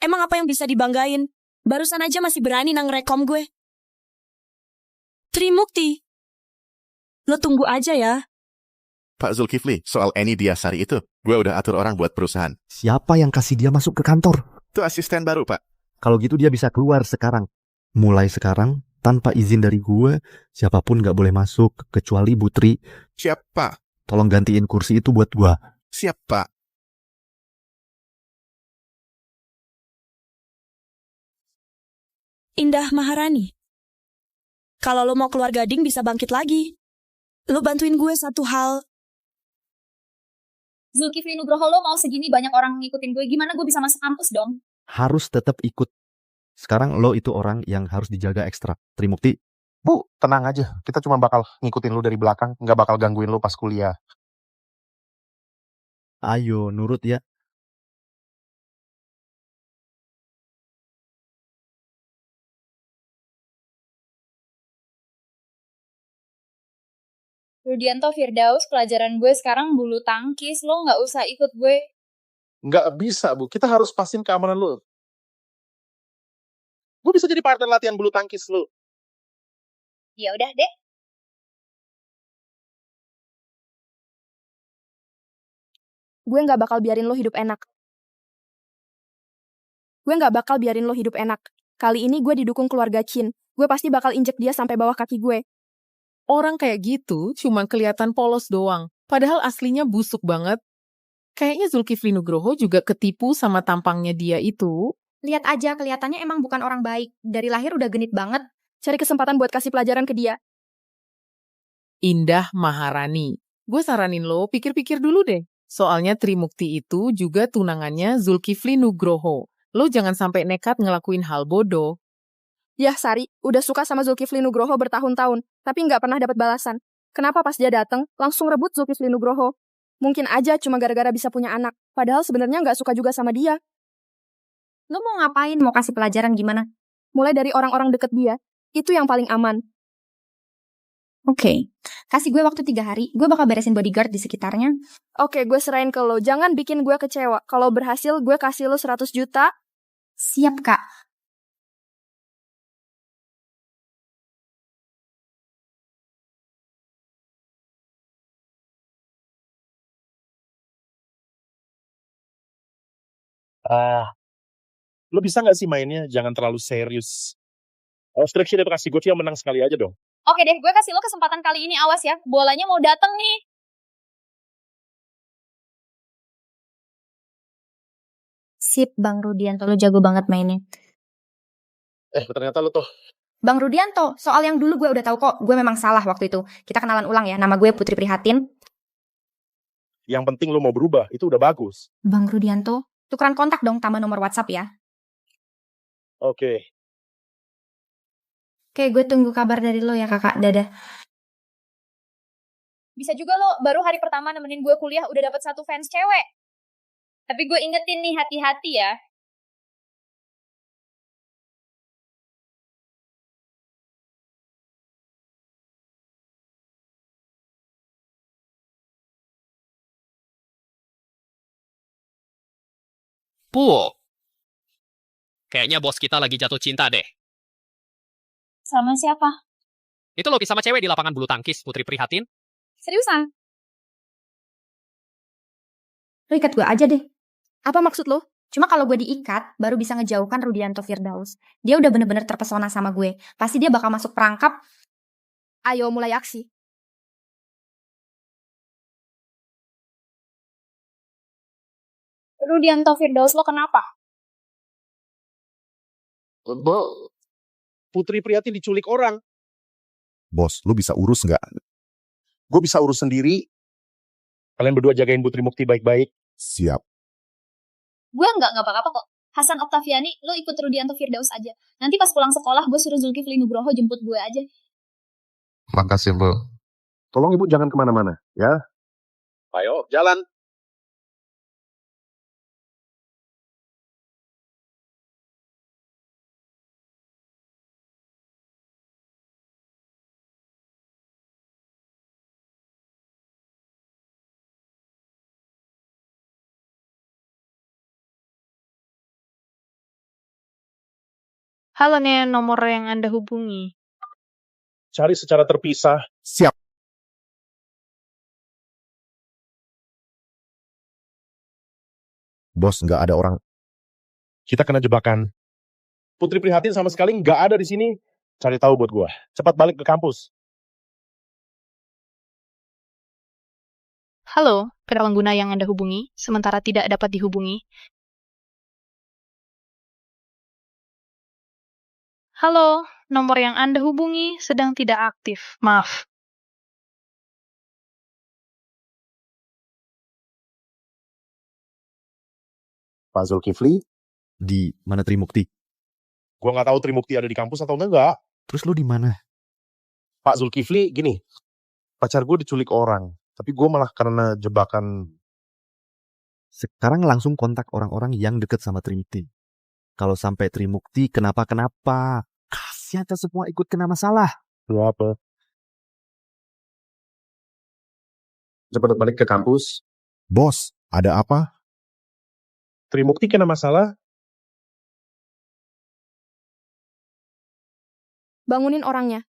Emang apa yang bisa dibanggain? Barusan aja masih berani ngerekom gue. Trimukti, lo tunggu aja ya. Pak Zulkifli, soal Eni Dia Sari itu, gue udah atur orang buat perusahaan. Siapa yang kasih dia masuk ke kantor? Itu asisten baru, Pak. Kalau gitu dia bisa keluar sekarang. Mulai sekarang, tanpa izin dari gue, siapapun gak boleh masuk, kecuali Putri. Siapa? Tolong gantiin kursi itu buat gue. Siap, Pak. Indah Maharani, kalau lo mau keluar Gading bisa bangkit lagi. Lo bantuin gue satu hal. Zulkifli Nugroho, lo mau segini banyak orang ngikutin gue. Gimana gue bisa masuk kampus dong? Harus tetap ikut. Sekarang lo itu orang yang harus dijaga ekstra. Trimukti. Bu, tenang aja. Kita cuma bakal ngikutin lu dari belakang. Nggak bakal gangguin lu pas kuliah. Ayo, nurut ya. Rudianto Firdaus, pelajaran gue sekarang bulu tangkis. Lo nggak usah ikut gue. Nggak bisa, Bu. Kita harus pastiin keamanan lu. Gue bisa jadi partner latihan bulu tangkis lu. Ya udah deh. Gue nggak bakal biarin lo hidup enak. Kali ini gue didukung keluarga Chin. Gue pasti bakal injek dia sampai bawah kaki gue. Orang kayak gitu cuma kelihatan polos doang. Padahal aslinya busuk banget. Kayaknya Zulkifli Nugroho juga ketipu sama tampangnya dia itu. Lihat aja, kelihatannya emang bukan orang baik. Dari lahir udah genit banget. Cari kesempatan buat kasih pelajaran ke dia. Indah Maharani. Gue saranin lo pikir-pikir dulu deh. Soalnya Trimukti itu juga tunangannya Zulkifli Nugroho. Lo jangan sampai nekat ngelakuin hal bodoh. Yah Sari, udah suka sama Zulkifli Nugroho bertahun-tahun, tapi nggak pernah dapat balasan. Kenapa pas dia datang, langsung rebut Zulkifli Nugroho? Mungkin aja cuma gara-gara bisa punya anak, padahal sebenarnya nggak suka juga sama dia. Lo mau ngapain? Mau kasih pelajaran gimana? Mulai dari orang-orang deket dia, itu yang paling aman. Oke, kasih gue waktu 3 hari, gue bakal beresin bodyguard di sekitarnya. Oke, gue serahin ke lo. Jangan bikin gue kecewa. Kalau berhasil, gue kasih lo 100 juta. Siap, Kak. Lo bisa nggak sih mainnya jangan terlalu serius? Obstruction itu kasih gue yang menang sekali aja dong. Oke deh, gue kasih lo kesempatan kali ini, awas ya. Bolanya mau dateng nih. Sip, Bang Rudianto, lo jago banget mainnya. Ternyata lo tuh. Bang Rudianto, soal yang dulu gue udah tahu kok. Gue memang salah waktu itu. Kita kenalan ulang ya. Nama gue Putri Prihatin. Yang penting lo mau berubah, itu udah bagus. Bang Rudianto, tukeran kontak dong, tambah nomor WhatsApp ya. Oke. Oke, gue tunggu kabar dari lo ya kakak. Dadah. Bisa juga lo baru hari pertama nemenin gue kuliah udah dapet 1 fans cewek. Tapi gue ingetin nih, hati-hati ya. Kayaknya bos kita lagi jatuh cinta deh. Sama siapa? Itu lo sama cewek di lapangan bulu tangkis, Putri Prihatin. Seriusan? Lo ikat gue aja deh. Apa maksud lo? Cuma kalau gue diikat, baru bisa ngejauhkan Rudianto Firdaus. Dia udah bener-bener terpesona sama gue. Pasti dia bakal masuk perangkap. Ayo mulai aksi. Rudianto Firdaus lo kenapa? Putri Prihatin diculik orang. Bos, lu bisa urus nggak? Gue bisa urus sendiri. Kalian berdua jagain Putri Mukti baik-baik. Siap. Gue nggak apa-apa kok. Hasan Oktaviani, lo ikut Rudianto Firdaus aja. Nanti pas pulang sekolah, gue suruh Zulkifli Nugroho jemput gue aja. Makasih, Bu. Tolong Ibu jangan kemana-mana, ya. Ayo, jalan. Halo nih, nomor yang Anda hubungi. Cari secara terpisah. Siap. Bos, nggak ada orang. Kita kena jebakan. Putri Prihatin sama sekali nggak ada di sini. Cari tahu buat gue. Cepat balik ke kampus. Halo, pengguna yang Anda hubungi, sementara tidak dapat dihubungi. Halo, nomor yang Anda hubungi sedang tidak aktif. Maaf. Pak Zulkifli, di mana Trimukti? Gue nggak tahu Trimukti ada di kampus atau enggak. Terus lu di mana? Pak Zulkifli, gini. Pacar gue diculik orang. Tapi gue malah karena jebakan. Sekarang langsung kontak orang-orang yang deket sama Trimukti. Kalau sampai Trimukti, kenapa-kenapa? Kasihan kan semua ikut kena masalah. Lu apa? Cepat balik ke kampus. Bos, ada apa? Trimukti kena masalah. Bangunin orangnya.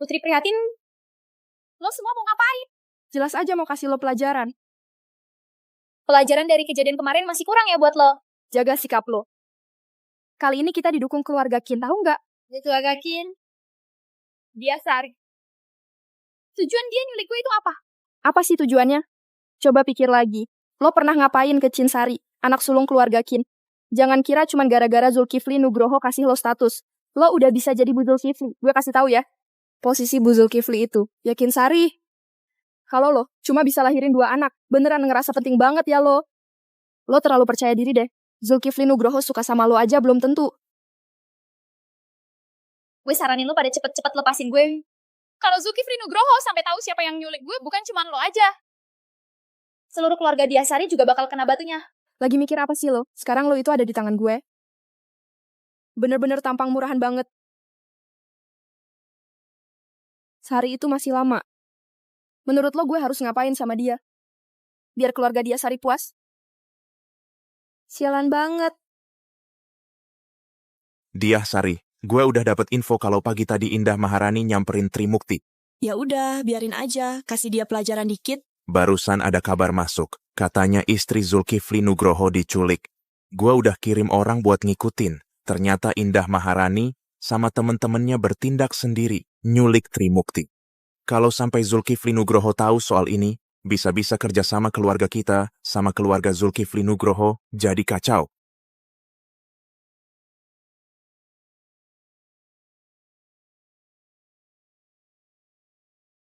Putri Prihatin, lo semua mau ngapain? Jelas aja mau kasih lo pelajaran. Pelajaran dari kejadian kemarin masih kurang ya buat lo? Jaga sikap lo. Kali ini kita didukung keluarga Kin, tahu nggak? Keluarga Kin? Dia Sari. Tujuan dia nyulik gue itu apa? Apa sih tujuannya? Coba pikir lagi. Lo pernah ngapain ke Chin Sari, anak sulung keluarga Kin? Jangan kira cuma gara-gara Zulkifli Nugroho kasih lo status. Lo udah bisa jadi Bu Zulkifli. Gue kasih tahu ya. Posisi Bu Zulkifli itu, ya Kin Sari. Kalau lo cuma bisa lahirin 2 anak, beneran ngerasa penting banget ya lo. Lo terlalu percaya diri deh. Zulkifli Nugroho suka sama lo aja belum tentu. Gue saranin lo pada cepet-cepet lepasin gue. Kalau Zulkifli Nugroho sampai tahu siapa yang nyulik gue, bukan cuma lo aja. Seluruh keluarga Diasari juga bakal kena batunya. Lagi mikir apa sih lo? Sekarang lo itu ada di tangan gue. Bener-bener tampang murahan banget. Sari itu masih lama. Menurut lo gue harus ngapain sama dia? Biar keluarga dia Sari puas? Sialan banget. Dia Sari, gue udah dapet info kalau pagi tadi Indah Maharani nyamperin Trimukti. Ya udah, biarin aja, kasih dia pelajaran dikit. Barusan ada kabar masuk, katanya istri Zulkifli Nugroho diculik. Gue udah kirim orang buat ngikutin. Ternyata Indah Maharani sama temen-temennya bertindak sendiri, nyulik Trimukti. Kalau sampai Zulkifli Nugroho tahu soal ini, bisa-bisa kerjasama keluarga kita sama keluarga Zulkifli Nugroho jadi kacau.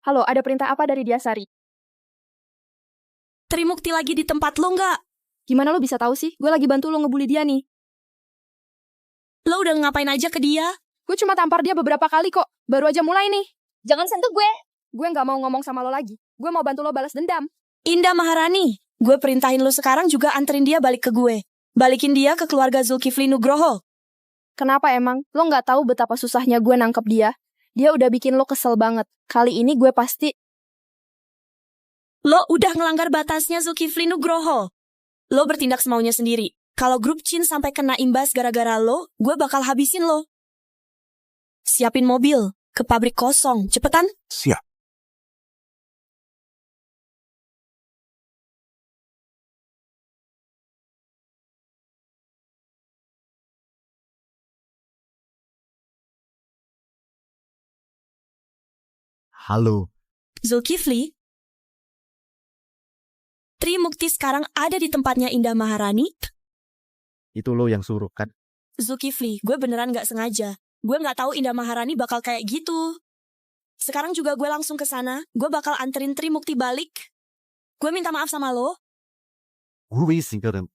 Halo, ada perintah apa dari dia Sari? Trimukti lagi di tempat lo nggak? Gimana lo bisa tahu sih? Gue lagi bantu lo ngebully dia nih. Lo udah ngapain aja ke dia? Gue cuma tampar dia beberapa kali kok. Baru aja mulai nih. Jangan sentuh gue. Gue nggak mau ngomong sama lo lagi. Gue mau bantu lo balas dendam. Indah Maharani, gue perintahin lo sekarang juga anterin dia balik ke gue. Balikin dia ke keluarga Zulkifli Nugroho. Kenapa emang? Lo nggak tahu betapa susahnya gue nangkep dia? Dia udah bikin lo kesel banget. Kali ini gue pasti... Lo udah ngelanggar batasnya Zulkifli Nugroho. Lo bertindak semaunya sendiri. Kalau grup Chin sampai kena imbas gara-gara lo, gue bakal habisin lo. Siapin mobil, ke pabrik kosong, cepetan. Siap. Halo. Zulkifli, Trimukti sekarang ada di tempatnya Indah Maharani. Itu lo yang suruh kan? Zulkifli, gue beneran gak sengaja. Gue gak tahu Indah Maharani bakal kayak gitu. Sekarang juga gue langsung ke sana. Gue bakal anterin Trimukti balik. Gue minta maaf sama lo. Gue singkirin.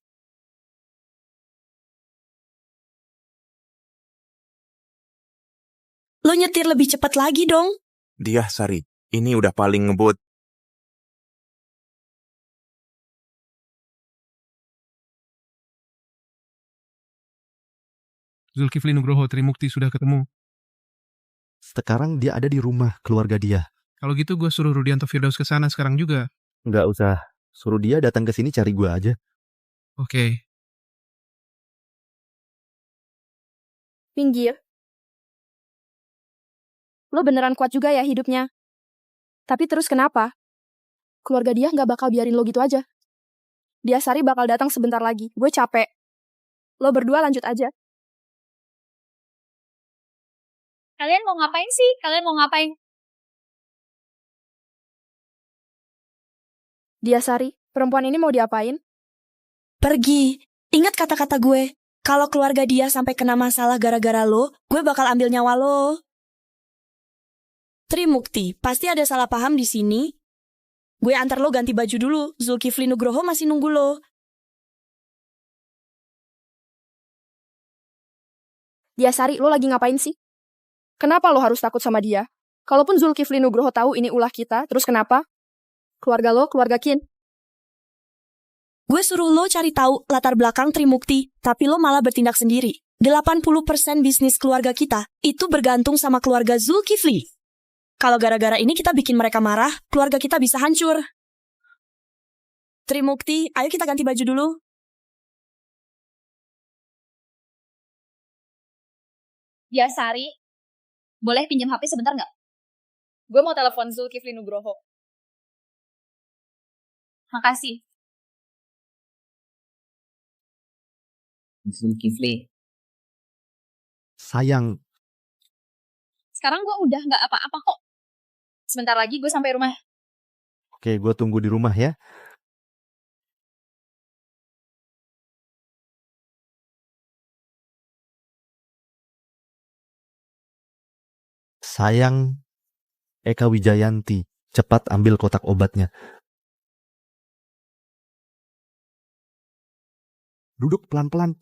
Lo nyetir lebih cepat lagi dong. Dia Sari, ini udah paling ngebut. Zulkifli Nugroho Trimukti sudah ketemu. Sekarang dia ada di rumah keluarga dia. Kalau gitu gue suruh Rudianto Firdaus ke sana sekarang juga. Nggak usah. Suruh dia datang ke sini cari gue aja. Oke. Pinggir. Lo beneran kuat juga ya hidupnya. Tapi terus kenapa? Keluarga dia nggak bakal biarin lo gitu aja. Dia Sari bakal datang sebentar lagi. Gue capek. Lo berdua lanjut aja. Kalian mau ngapain sih? Kalian mau ngapain? Dia Sari, perempuan ini mau diapain? Pergi. Ingat kata-kata gue. Kalau keluarga dia sampai kena masalah gara-gara lo, gue bakal ambil nyawa lo. Trimukti, pasti ada salah paham di sini. Gue antar lo ganti baju dulu. Zulkifli Nugroho masih nunggu lo. Dia Sari, lo lagi ngapain sih? Kenapa lo harus takut sama dia? Kalaupun Zulkifli Nugroho tahu ini ulah kita, terus kenapa? Keluarga lo, keluarga Kin. Gue suruh lo cari tahu latar belakang Trimukti, tapi lo malah bertindak sendiri. 80% bisnis keluarga kita itu bergantung sama keluarga Zulkifli. Kalau gara-gara ini kita bikin mereka marah, keluarga kita bisa hancur. Trimukti, ayo kita ganti baju dulu. Ya Sari, boleh pinjam HP sebentar nggak? Gue mau telepon Zulkifli Nugroho. Makasih. Zulkifli. Sayang. Sekarang gue udah nggak apa-apa kok. Sebentar lagi gue sampai rumah. Oke, gue tunggu di rumah ya. Sayang, Eka Wijayanti, cepat ambil kotak obatnya. Duduk pelan-pelan.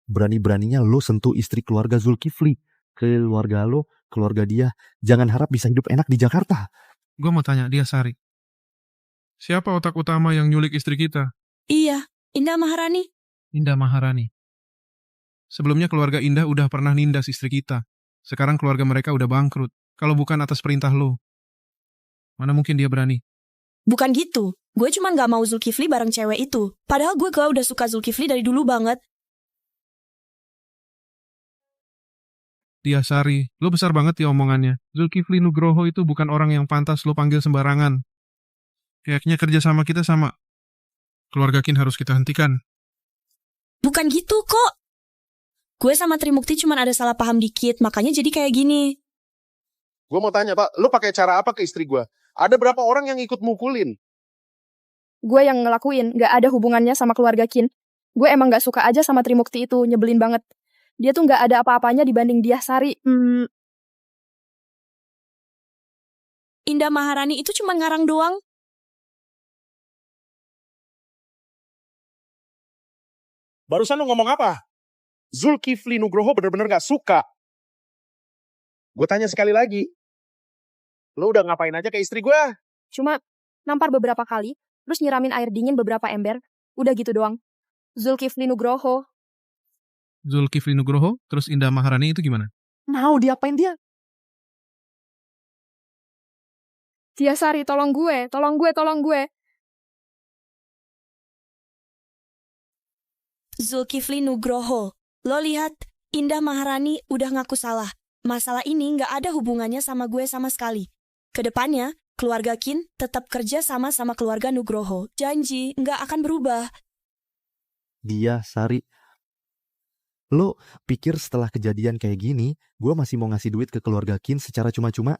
Berani-beraninya lo sentuh istri keluarga Zulkifli. Keluarga lo, keluarga dia. Jangan harap bisa hidup enak di Jakarta. Gue mau tanya, dia Sari. Siapa otak utama yang nyulik istri kita? Iya, Indah Maharani. Indah Maharani. Sebelumnya keluarga Indah udah pernah nindas istri kita. Sekarang keluarga mereka udah bangkrut. Kalau bukan atas perintah lo, mana mungkin dia berani? Bukan gitu. Gue cuma gak mau Zulkifli bareng cewek itu. Padahal gue udah suka Zulkifli dari dulu banget. Dia Sari, lo besar banget ya omongannya. Zulkifli Nugroho itu bukan orang yang pantas lo panggil sembarangan. Kayaknya kerja sama kita sama keluarga Kin harus kita hentikan. Bukan gitu kok. Gue sama Trimukti cuma ada salah paham dikit, makanya jadi kayak gini. Gue mau tanya, Pak, lu pakai cara apa ke istri gue? Ada berapa orang yang ikut mukulin? Gue yang ngelakuin, gak ada hubungannya sama keluarga Kin. Gue emang gak suka aja sama Trimukti itu, nyebelin banget. Dia tuh gak ada apa-apanya dibanding dia Sari. Indah Maharani itu cuma ngarang doang. Barusan lu ngomong apa? Zulkifli Nugroho bener-bener gak suka. Gue tanya sekali lagi. Lu udah ngapain aja ke istri gue? Cuma nampar beberapa kali, terus nyiramin air dingin beberapa ember. Udah gitu doang. Zulkifli Nugroho. Zulkifli Nugroho, terus Indah Maharani itu gimana? Mau diapain dia? Dia Sari, tolong gue, tolong gue, tolong gue. Zulkifli Nugroho. Lo lihat, Indah Maharani udah ngaku salah. Masalah ini gak ada hubungannya sama gue sama sekali. Kedepannya, keluarga Kin tetap kerja sama keluarga Nugroho. Janji, gak akan berubah. Dia, Sari. Lo pikir setelah kejadian kayak gini, gue masih mau ngasih duit ke keluarga Kin secara cuma-cuma?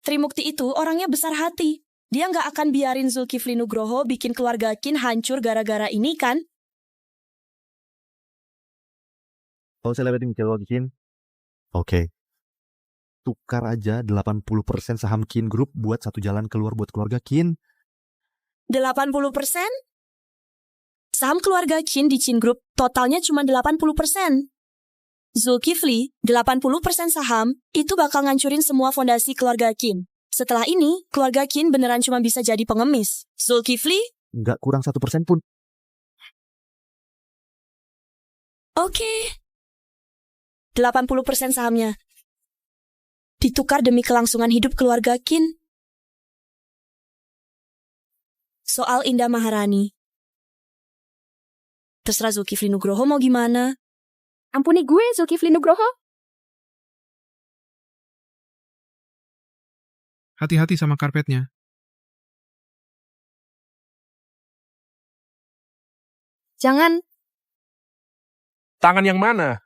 Trimukti itu orangnya besar hati. Dia gak akan biarin Zulkifli Nugroho bikin keluarga Kin hancur gara-gara ini kan? Kalau saya lewatin keluarga Kin, oke. Tukar aja 80% saham Kin Group buat satu jalan keluar buat keluarga Kin. 80%? Saham keluarga Kin di Kin Group totalnya cuma 80%. Zulkifli, 80% saham, itu bakal ngancurin semua fondasi keluarga Kin. Setelah ini, keluarga Kin beneran cuma bisa jadi pengemis. Zulkifli? Nggak kurang 1% pun. Oke. 80% sahamnya. Ditukar demi kelangsungan hidup keluarga Kin. Soal Indah Maharani. Terserah Zulkifli Nugroho mau gimana. Ampuni gue, Zulkifli Nugroho. Hati-hati sama karpetnya. Jangan. Tangan yang mana?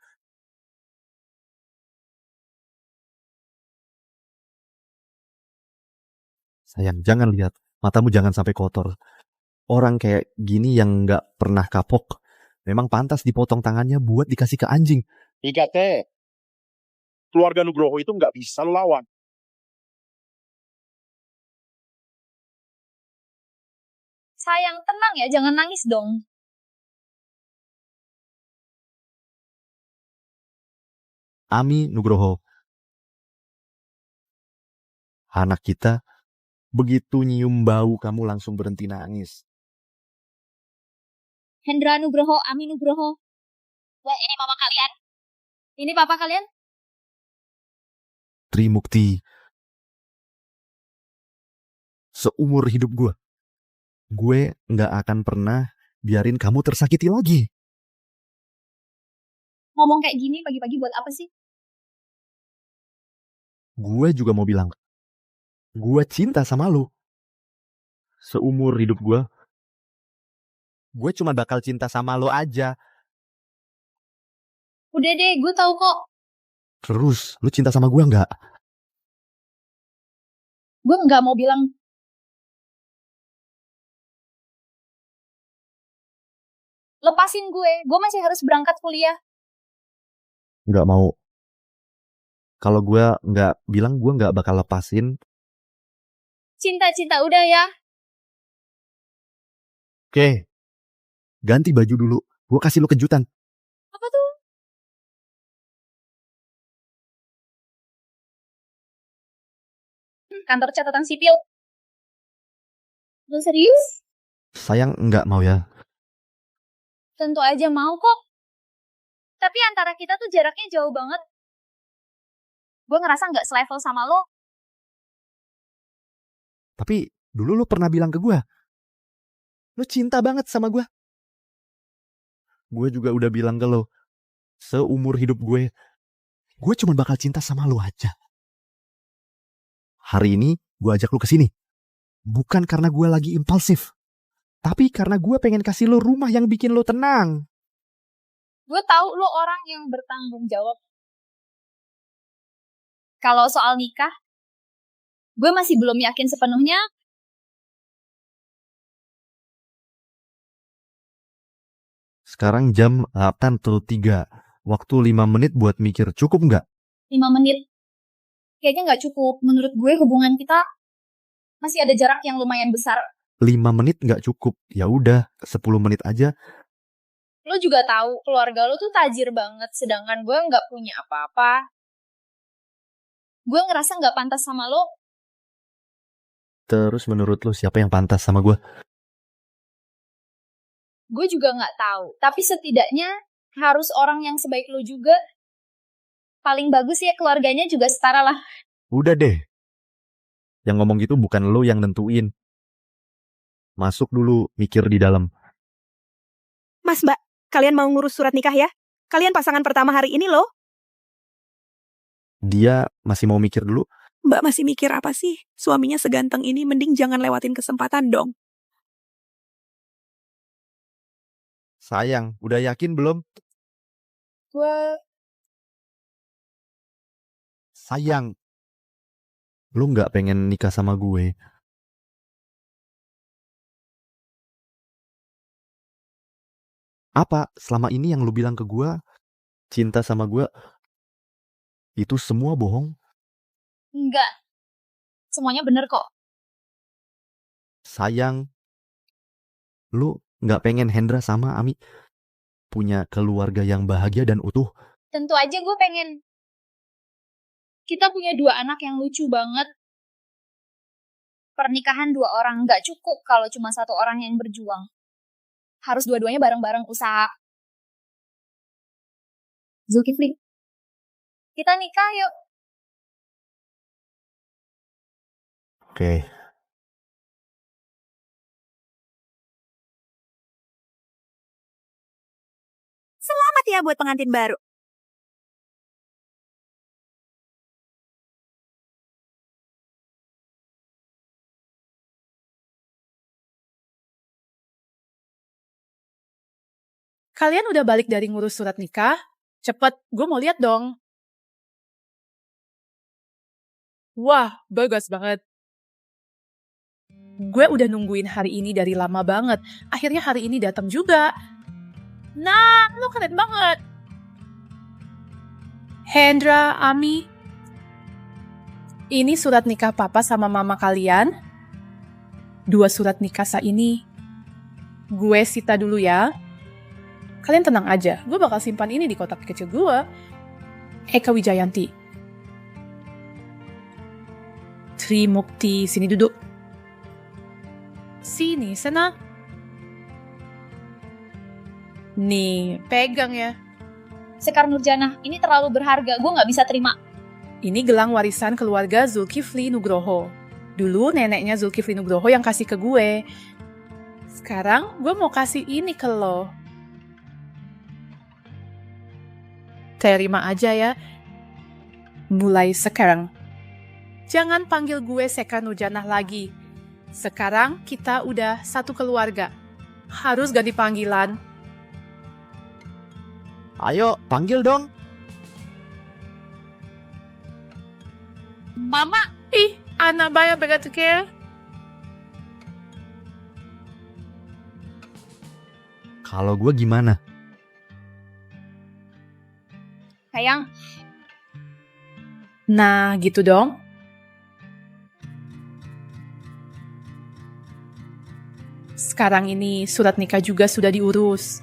Sayang, jangan lihat. Matamu jangan sampai kotor. Orang kayak gini yang nggak pernah kapok, memang pantas dipotong tangannya buat dikasih ke anjing. Igate. Keluarga Nugroho itu nggak bisa lu lawan. Sayang, tenang ya, jangan nangis dong. Ami Nugroho. Anak kita, begitu nyium bau kamu langsung berhenti nangis. Hendra Nugroho, Ami Nugroho. Wah, ini mama kalian. Ini papa kalian. Trimukti. Seumur hidup gue nggak akan pernah biarin kamu tersakiti lagi. Ngomong kayak gini pagi-pagi buat apa sih? Gue juga mau bilang, gue cinta sama lo. Seumur hidup gue cuma bakal cinta sama lo aja. Udah deh, gue tahu kok. Terus, lo cinta sama gue nggak? Gue nggak mau bilang. Lepasin gue masih harus berangkat kuliah. Nggak mau. Kalau gue nggak bilang, gue nggak bakal lepasin. Cinta, udah ya. Oke. Ganti baju dulu. Gue kasih lo kejutan. Apa tuh? Kantor catatan sipil. Lu serius? Sayang nggak mau ya. Tentu aja mau kok. Tapi antara kita tuh jaraknya jauh banget. Gue ngerasa nggak selevel sama lo. Tapi dulu lu pernah bilang ke gue, lu cinta banget sama gue. Gue juga udah bilang ke lo, seumur hidup gue cuma bakal cinta sama lu aja. Hari ini gue ajak lu ke sini. Bukan karena gue lagi impulsif. Tapi karena gue pengen kasih lu rumah yang bikin lu tenang. Gue tahu lo orang yang bertanggung jawab. Kalau soal nikah, gue masih belum yakin sepenuhnya. Sekarang jam 8:03. Waktu 5 menit buat mikir, cukup nggak? 5 menit. Kayaknya nggak cukup. Menurut gue hubungan kita masih ada jarak yang lumayan besar. 5 menit nggak cukup. Ya udah, 10 menit aja. Lo juga tahu keluarga lo tuh tajir banget, sedangkan gue nggak punya apa-apa. Gue ngerasa nggak pantas sama lo. Terus menurut lu siapa yang pantas sama gue? Gue juga nggak tahu. Tapi setidaknya harus orang yang sebaik lo juga. Paling bagus ya keluarganya juga setara lah. Udah deh. Yang ngomong gitu bukan lo yang nentuin. Masuk dulu, mikir di dalam. Mas, Mbak, kalian mau ngurus surat nikah ya? Kalian pasangan pertama hari ini loh. Dia masih mau mikir dulu. Mbak masih mikir apa sih? Suaminya seganteng ini, mending jangan lewatin kesempatan dong. Sayang, udah yakin belum? Sayang, lu nggak pengen nikah sama gue? Apa selama ini yang lu bilang ke gue, cinta sama gue, itu semua bohong? Enggak. Semuanya bener kok. Sayang, lu nggak pengen Hendra sama Ami punya keluarga yang bahagia dan utuh? Tentu aja gue pengen. Kita punya 2 anak yang lucu banget. Pernikahan 2 orang nggak cukup kalau cuma 1 orang yang berjuang. Harus dua-duanya bareng-bareng usaha. Zulkifli, kita nikah yuk. Oke. Selamat ya buat pengantin baru. Kalian udah balik dari ngurus surat nikah? Cepet, gue mau lihat dong. Wah, bagus banget. Gue udah nungguin hari ini dari lama banget. Akhirnya hari ini datang juga. Nah, lo keren banget. Hendra, Ami. Ini surat nikah papa sama mama kalian. 2 surat nikah sah ini. Gue sita dulu ya. Kalian tenang aja, gue bakal simpan ini di kotak kecil gue. Eka Wijayanti. Trimukti, sini duduk. Sini, sana. Nih, pegang ya. Sekar Nurjana, ini terlalu berharga, gue nggak bisa terima. Ini gelang warisan keluarga Zulkifli Nugroho. Dulu neneknya Zulkifli Nugroho yang kasih ke gue. Sekarang gue mau kasih ini ke lo. Terima aja ya. Mulai sekarang. Jangan panggil gue Sekar Nurjana lagi. Sekarang kita udah satu keluarga. Harus ganti panggilan. Ayo, panggil dong. Mama, anak bayar begitu care. Kalau gue gimana? Sayang. Nah, gitu dong. Sekarang ini surat nikah juga sudah diurus.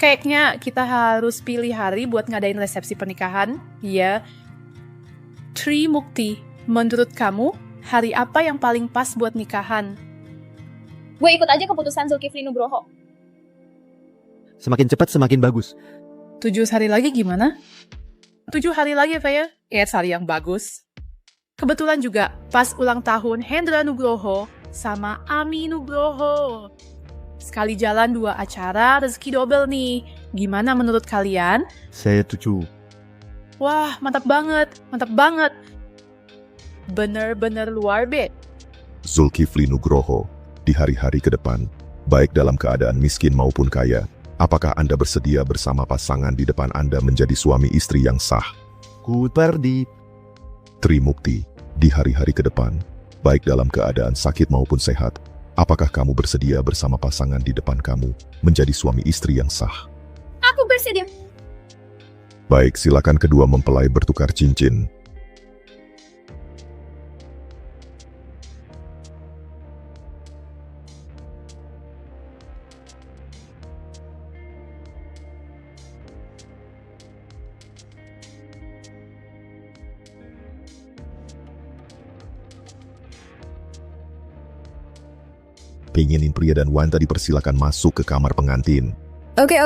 Kayaknya kita harus pilih hari buat ngadain resepsi pernikahan. Iya. Trimukti, menurut kamu hari apa yang paling pas buat nikahan? Gue ikut aja keputusan Zulkifli Nugroho. Semakin cepat semakin bagus. 7 hari lagi gimana? 7 hari lagi apa ya? Hari yang bagus. Kebetulan juga pas ulang tahun Hendra Nugroho sama Ami Nugroho. Sekali jalan 2 acara, rezeki double nih. Gimana menurut kalian? Saya setuju. Wah, mantap banget, mantap banget. Bener-bener luar biasa. Zulkifli Nugroho, di hari-hari ke depan, baik dalam keadaan miskin maupun kaya, apakah Anda bersedia bersama pasangan di depan Anda menjadi suami istri yang sah? Ku perdi. Trimukti, di hari-hari ke depan, baik dalam keadaan sakit maupun sehat, apakah kamu bersedia bersama pasangan di depan kamu menjadi suami istri yang sah? Aku bersedia. Baik, silakan kedua mempelai bertukar cincin. Pengenin pria dan wanita dipersilakan masuk ke kamar pengantin. Oke.